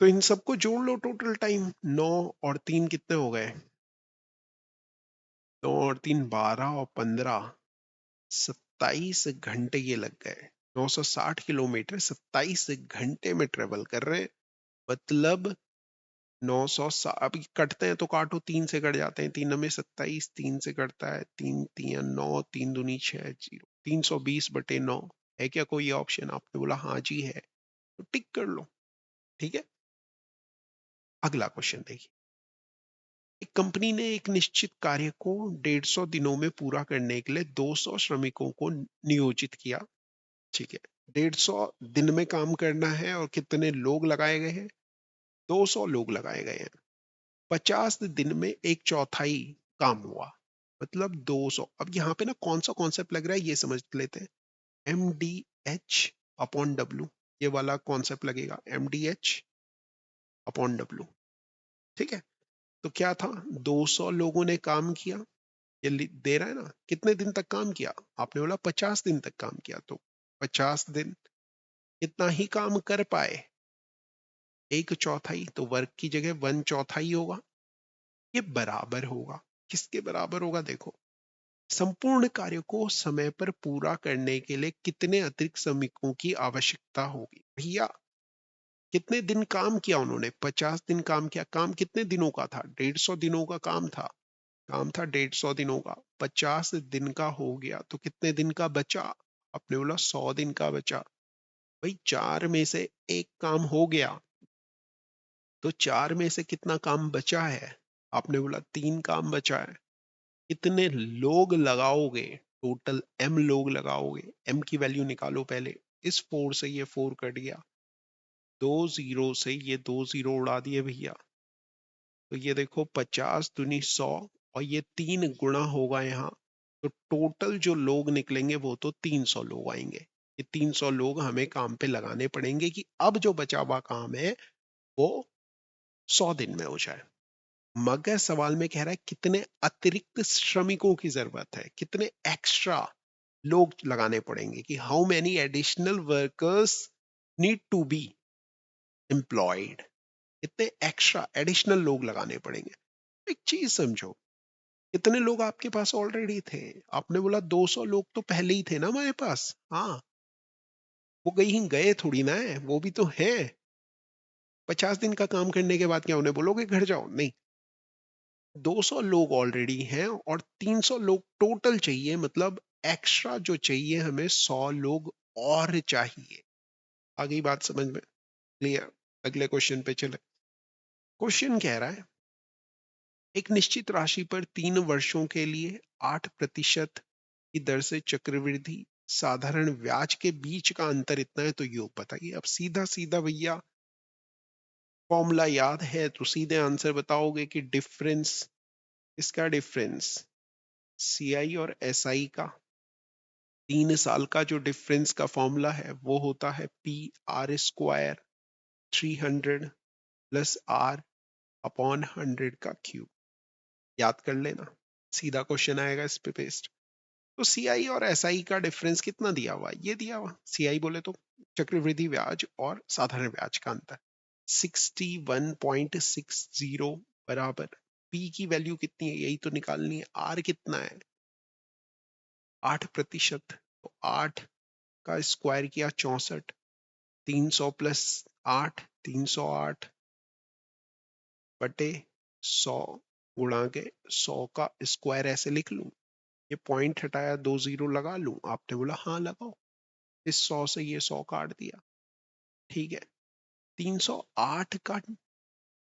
तो इन सबको जोड़ लो, टोटल टाइम 9 और 3 कितने हो गए? 9 और 3 12 और 15 27 घंटे ये लग गए। 960 किलोमीटर 27 घंटे में ट्रेवल कर रहे हैं, मतलब 900। अभी कटते हैं तो काटो, 3 से कट जाते हैं, 3 में 27, 3 से कटता है, 3 3 9, 3 दूनी 6, 0, 320/9। है क्या कोई ऑप्शन? आपने बोला हाँ जी है, तो टिक कर लो। ठीक है, अगला क्वेश्चन देखिए। एक कंपनी ने एक निश्चित कार्य को 150 दिनों में पूरा करने के लिए 200 श्रमिकों को नियोजित किया। ठीक है, 150 दिन में काम करना है, और कितने लोग लगाए गए हैं? 200 लोग लगाए गए हैं। 50 दिन में एक चौथाई काम हुआ, मतलब 200। अब यहाँ पे ना कौन सा कॉन्सेप्ट लग रहा है ये समझ लेते हैं। M D H upon W, ये वाला कॉन्सेप्ट लगेगा, M D H upon W. ठीक है, तो क्या था, 200 लोगों ने काम किया, ये दे रहा है ना, कितने दिन तक काम किया? आपने बोला 50 दिन तक काम किया, तो 50 दिन इतना ही काम कर पाए, एक चौथाई, तो वर्क की जगह 1/4 होगा। ये बराबर होगा, किसके बराबर होगा? देखो, संपूर्ण कार्य को समय पर पूरा करने के लिए कितने अतिरिक्त श्रमिकों की आवश्यकता होगी भैया? कितने दिन काम किया उन्होंने? 50 दिन काम किया। काम कितने दिनों का था? 150 दिनों का काम था। काम था 150 दिनों का, 50 दिन का हो गया, तो कितने दिन का बचा? आपने बोला 100 दिन का बचा। भाई 4 में से एक काम हो गया, तो 4 में से कितना काम बचा है? आपने बोला 3 काम बचा है। कितने लोग लगाओगे? टोटल m लोग लगाओगे। m की वैल्यू निकालो पहले, इस 4 से ये 4 कट गया, 2 जीरो से ये 2 जीरो उड़ा दिए भैया, तो ये देखो 50 दूनी 100, और ये 3 गुणा होगा यहाँ, तो टोटल जो लोग निकलेंगे वो तो 300 लोग आएंगे। ये 300 लोग हमें काम पे लगाने पड़ेंगे कि अब जो बचा हुआ काम है वो 100 दिन में हो जाए। मगर सवाल में कह रहा है कितने अतिरिक्त श्रमिकों की जरूरत है, कितने एक्स्ट्रा लोग लगाने पड़ेंगे, कि how many additional workers need to be employed, कितने एक्स्ट्रा एडिशनल लोग लगाने पड़ेंगे। एक चीज समझो, कितने लोग आपके पास ऑलरेडी थे? आपने बोला 200 लोग तो पहले ही थे ना हमारे पास। हाँ, वो कहीं गए थोड़ी ना है, वो भी तो है। 50 दिन का काम करने के बाद क्या उन्हें बोलोगे घर जाओ? नहीं, 200 लोग ऑलरेडी हैं, और 300 लोग टोटल चाहिए, मतलब एक्स्ट्रा जो चाहिए हमें 100 लोग और चाहिए। आ गई बात समझ में? क्लियर? अगले क्वेश्चन पे चले। क्वेश्चन कह रहा है एक निश्चित राशि पर 3 वर्षों के लिए 8% की दर से चक्रवृद्धि साधारण ब्याज के बीच का अंतर इतना है, तो योग बताइए। अब सीधा सीधा भैया फॉर्मूला याद है तो सीधे आंसर बताओगे कि डिफरेंस, इसका डिफरेंस सीआई और एसआई का 3 साल का जो डिफरेंस का फॉर्मूला है वो होता है P R square 300 plus R upon 100 का क्यूब, याद कर लेना, सीधा क्वेश्चन आएगा इस पे पेस्ट। तो सीआई और एसआई का डिफरेंस कितना दिया हुआ, ये दिया हुआ, सीआई बोले तो चक्रवृद्धि ब्याज और साधारण ब्याज का अंतर 61.60 बराबर पी की वैल्यू कितनी है, यही तो निकालनी है। आर कितना है, 8%, तो 8 का स्क्वायर किया 64, 300 प्लस 8 308 बटे 100 गुणा के 100 का स्क्वायर ऐसे लिख लूं, ये पॉइंट हटाया 2 जीरो लगा लूं, आपने बोला हाँ लगाओ, इस 100 से ये 100 काट दिया, ठीक है। 308 का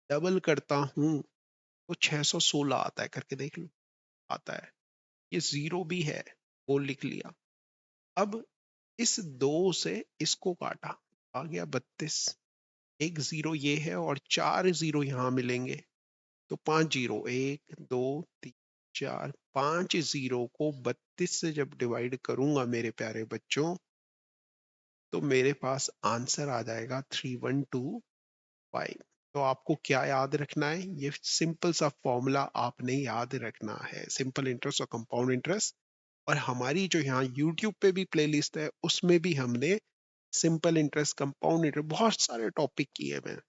डबल करता हूं तो 616 आता है, करके देख लो, आता है। ये जीरो भी है, वो लिख लिया। अब इस 2 से इसको काटा, आ गया 32, एक जीरो ये है और 4 जीरो यहां मिलेंगे, तो 5 जीरो, 1 2 3 4, 5 जीरो को 32 से जब डिवाइड करूंगा मेरे प्यारे बच्चों, तो मेरे पास आंसर आ जाएगा 3125। तो आपको क्या याद रखना है, ये सिंपल सा फॉर्मूला आपने याद रखना है, सिंपल इंटरेस्ट और कंपाउंड इंटरेस्ट। और हमारी जो यहाँ यूट्यूब पे भी प्लेलिस्ट है, उसमें भी हमने सिंपल इंटरेस्ट, कंपाउंड इंटरेस्ट, बहुत सारे टॉपिक किए हुए हैं,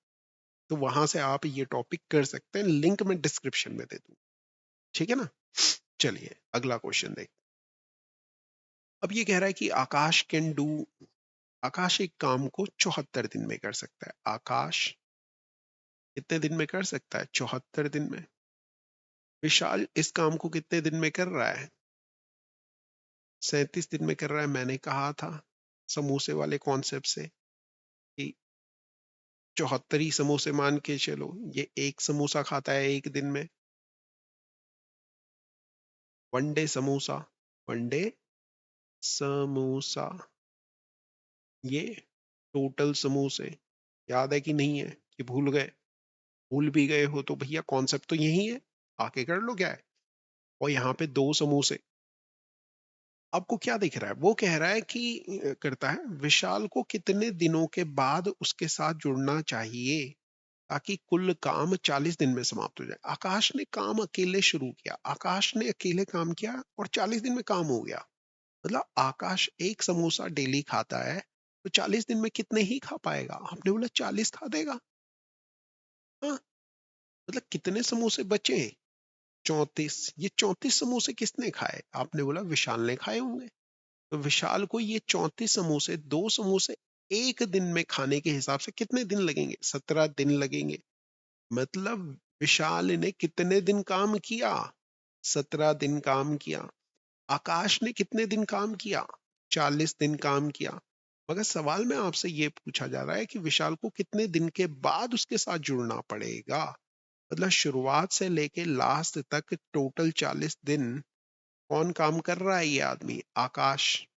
तो वहां से आप ये टॉपिक कर सकते हैं, लिंक मैं डिस्क्रिप्शन में दे दूं, ठीक है ना। चलिए अगला क्वेश्चन देख। अब ये कह रहा है कि आकाश कैन डू, आकाश एक काम को 74 दिन में कर सकता है। आकाश कितने दिन में कर सकता है, 74 दिन में। विशाल इस काम को कितने दिन में कर रहा है, 37 दिन में कर रहा है। मैंने कहा था समोसे वाले कॉन्सेप्ट से कि 74 ही समोसे मान के चलो, ये एक समोसा खाता है एक दिन में, one day samosa, one day samosa, ये टोटल समोसे। याद है कि नहीं है, कि भूल गए, भूल भी गए हो तो भैया कॉन्सेप्ट तो यही है, आके कर लो क्या है। और यहाँ पे 2 समोसे, आपको क्या दिख रहा है, वो कह रहा है कि करता है विशाल को कितने दिनों के बाद उसके साथ जुड़ना चाहिए ताकि कुल काम 40 दिन में समाप्त हो जाए। आकाश ने काम अकेले शुरू किया, आकाश ने अकेले काम किया और 40 दिन में काम हो गया। मतलब आकाश एक समोसा डेली खाता है, तो 40 दिन में कितने ही खा पाएगा, आपने बोला 40 खा देगा। हाँ, मतलब कितने समोसे बचे, 34। ये 34 समोसे किसने खाए, आपने बोला विशाल ने खाए होंगे। तो विशाल को ये 34 समोसे, 2 समोसे एक दिन में खाने के हिसाब से कितने दिन लगेंगे, 17 दिन लगेंगे। मतलब विशाल ने कितने दिन काम किया, 17 दिन काम किया। आकाश ने कितने दिन काम किया, 40 दिन काम किया। मगर सवाल में आपसे ये पूछा जा रहा है कि विशाल को कितने दिन के बाद उसके साथ जुड़ना पड़ेगा। मतलब शुरुआत से लेके लास्ट तक टोटल 40 दिन कौन काम कर रहा है, ये आदमी आकाश।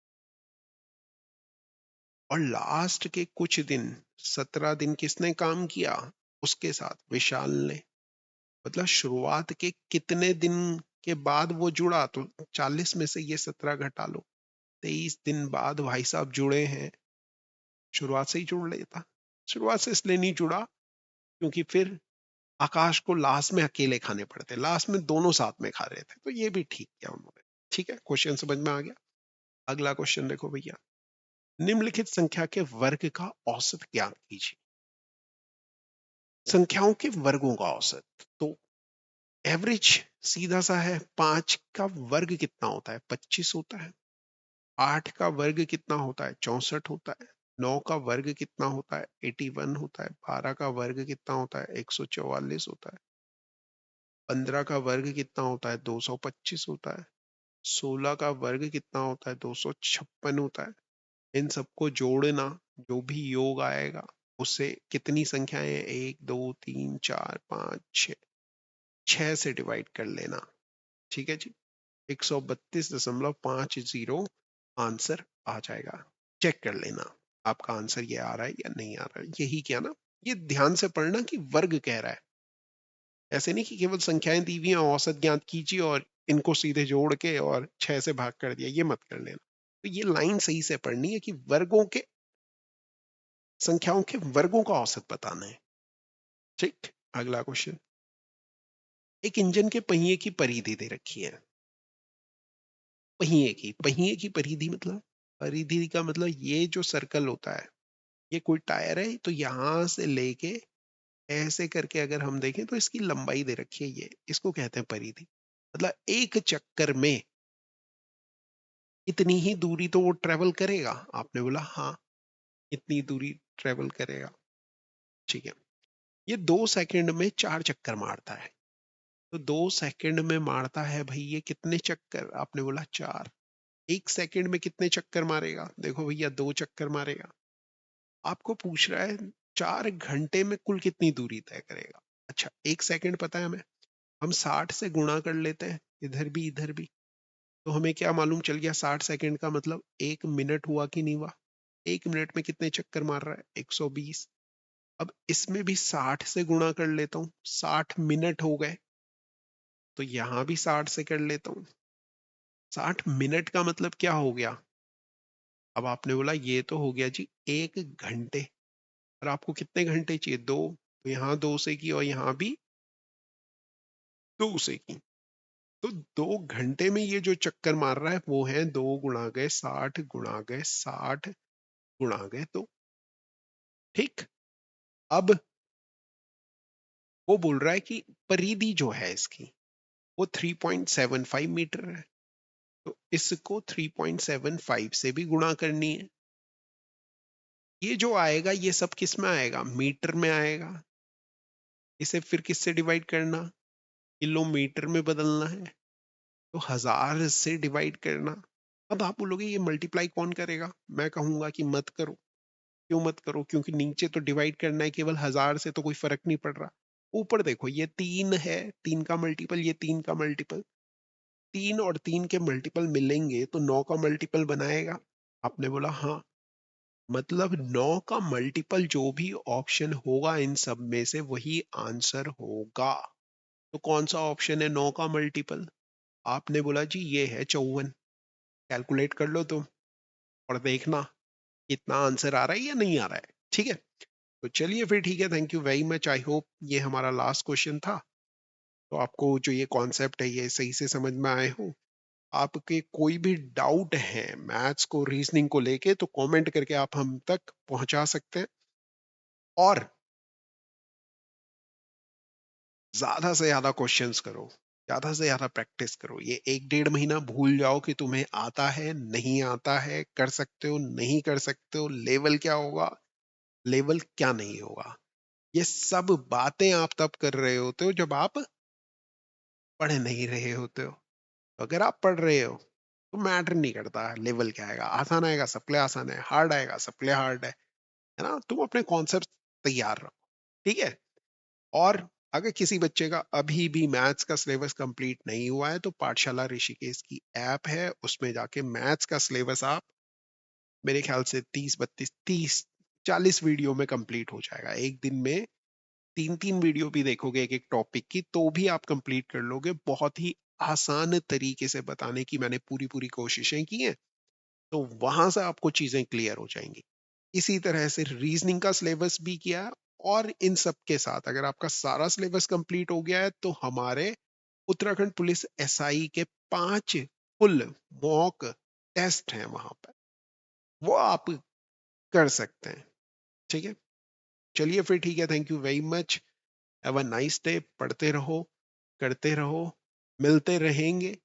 और लास्ट के कुछ दिन, 17 दिन किसने काम किया उसके साथ, विशाल ने। मतलब शुरुआत के कितने दिन के बाद वो जुड़ा, तो 40 में से ये 17 घटा लो, 23 दिन बाद भाई साहब जुड़े हैं। शुरुआत से ही जुड़ लेता, शुरुआत से इसलिए नहीं जुड़ा क्योंकि फिर आकाश को लास्ट में अकेले खाने पड़ते, लास्ट में दोनों साथ में खा रहे थे, तो ये भी ठीक किया उन्होंने। ठीक है, क्वेश्चन समझ में आ गया। अगला क्वेश्चन देखो भैया, निम्नलिखित संख्या के वर्ग का औसत ज्ञात कीजिए। संख्याओं के वर्गों का औसत, तो एवरेज सीधा सा है, 5 का वर्ग कितना होता है, 25 होता है। 8 का वर्ग कितना होता है, 64 होता है। 9 का वर्ग कितना होता है, 81 होता है। 12 का वर्ग कितना होता है, 144 होता है। 15 का वर्ग कितना होता है, 225 होता है। 16 का वर्ग कितना होता है, 256 होता है। इन सबको जोड़ना, जो भी योग आएगा उससे कितनी संख्याएं हैं, 1 2 3 4 5 6, 6 से डिवाइड कर लेना। ठीक है जी, 132.50 आंसर आ जाएगा। चेक कर लेना आपका आंसर ये आ रहा है या नहीं आ रहा है। यही क्या ना, ये ध्यान से पढ़ना कि वर्ग कह रहा है, ऐसे नहीं कि केवल संख्याएं दी हुई हैं औसत ज्ञात कीजिए और इनको सीधे जोड़ के और 6 से भाग कर दिया, ये मत कर लेना। तो ये लाइन सही से पढ़नी है कि वर्गों के, संख्याओं के वर्गों का औसत बताना है। ठीक, अगला क्वेश्चन, एक इंजन के पहिए की परिधि दे रखी है। पहिए की परिधि मतलब, परिधि का मतलब ये जो सर्कल होता है, ये कोई टायर है तो यहां से लेके ऐसे करके अगर हम देखें तो इसकी लंबाई दे रखी है, ये इसको कहते हैं परिधि। मतलब एक चक्कर में इतनी ही दूरी तो वो ट्रेवल करेगा। आपने बोला हाँ, इतनी दूरी ट्रेवल करेगा, ठीक है। ये 2 सेकंड में 4 चक्कर मारता है। तो 2 सेकंड में मारता है भाई ये कितने चक्कर? आपने बोला 4। 1 सेकंड में कितने चक्कर मारेगा? देखो भैया 2 चक्कर मारेगा। आपको पूछ रहा है 4 घंटे में कुल कितनी दूरी तय करेगा। अच्छा, 1 सेकंड पता है हमें, हम 60 से गुणा कर लेते हैं, इधर भी। तो हमें क्या मालूम चल गया, 60 सेकंड का मतलब 1 मिनट हुआ कि नहीं हुआ। 1 मिनट में कितने चक्कर मार रहा है? 120। अब इसमें भी 60 से गुणा कर लेता हूँ, 60 मिनट हो गए। तो यहां भी 60 से कर लेता हूँ। 60 मिनट का मतलब क्या हो गया? अब आपने बोला ये तो हो गया जी 1 घंटे। और आपको कितने घंटे चाहिए? 2। तो यहाँ 2 से की और यहाँ भी 2 से की। तो 2 घंटे में ये जो चक्कर मार रहा है वो है 2 गुणा गए 60 गुणा गए 2। ठीक। अब वो बोल रहा है कि परिधि जो है इसकी वो 3.75 मीटर है। तो इसको 3.75 से भी गुणा करनी है। ये जो आएगा ये सब किस में आएगा? मीटर में आएगा। इसे फिर किससे डिवाइड करना? किलोमीटर में बदलना है। तो 1000 से डिवाइड करना। अब आप बोलोगे ये मल्टीप्लाई कौन करेगा? मैं कहूंगा कि मत करो। क्यों मत करो? क्योंकि नीचे तो डिवाइड करना है केवल 1000 से, तो कोई फर्क नहीं पड़ रहा। ऊपर देखो ये 3 है, 3 का मल्टीपल, ये 3 का मल्टीपल। 3 और 3 के मल्टीपल मिलेंगे तो 9 का मल्टीपल बनाएगा। आपने बोला हाँ। मतलब 9 का मल्टीपल जो भी ऑप्शन होगा इन सब में से वही आंसर होगा। तो कौन सा ऑप्शन है 9 का मल्टीपल? आपने बोला जी ये है 54। कैलकुलेट कर लो तुम और देखना कितना आंसर आ रहा है या नहीं आ रहा है। ठीक है, तो चलिए फिर ठीक है। Thank you very much. I hope ये हमारा लास्ट क्वेश्चन था, तो आपको जो ये कॉन्सेप्ट है ये सही से समझ में आए हो। आपके कोई भी डाउट है मैथ्स को, रीजनिंग को लेके, तो कमेंट करके आप हम तक पहुंचा सकते हैं। और ज्यादा से ज्यादा क्वेश्चंस करो, ज्यादा से ज्यादा प्रैक्टिस करो। ये 1 डेढ़ महीना भूल जाओ कि तुम्हें आता है नहीं आता है, कर सकते हो नहीं कर सकते हो, लेवल क्या होगा लेवल क्या नहीं होगा। ये सब बातें आप तब कर रहे होते हो जब आप पढ़ नहीं रहे होते हो। तो अगर आप पढ़ रहे हो तो मैटर नहीं करता लेवल क्या आएगा। आसान आएगा सबके लिए आसान है, हार्ड आएगा सबके लिए हार्ड है ना। तुम अपने कॉन्सेप्ट तैयार रखो, ठीक है। और अगर किसी बच्चे का अभी भी मैथ्स का सिलेबस कंप्लीट नहीं हुआ है तो पाठशाला ऋषिकेश की ऐप है, उसमें जाके मैथ्स का सिलेबस आप मेरे ख्याल से 30 32 30 40 वीडियो में कंप्लीट हो जाएगा। एक दिन में 3 3 वीडियो भी देखोगे एक एक टॉपिक की तो भी आप कंप्लीट कर लोगे। बहुत ही आसान तरीके से बताने की मैंने पूरी पूरी कोशिशें की हैं। तो वहां से आपको चीजें क्लियर हो जाएंगी। इसी तरह से रीजनिंग का सिलेबस भी किया है। और इन सब के साथ अगर आपका सारा सिलेबस कंप्लीट हो गया है तो हमारे उत्तराखंड पुलिस एसआई के 5 फुल मॉक टेस्ट हैं वहां पर, वो आप कर सकते हैं। ठीक है, चलिए फिर ठीक है। Thank you very much. Have a nice day. पढ़ते रहो, करते रहो, मिलते रहेंगे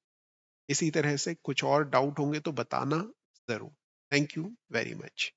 इसी तरह से। कुछ और डाउट होंगे तो बताना जरूर। Thank you very much.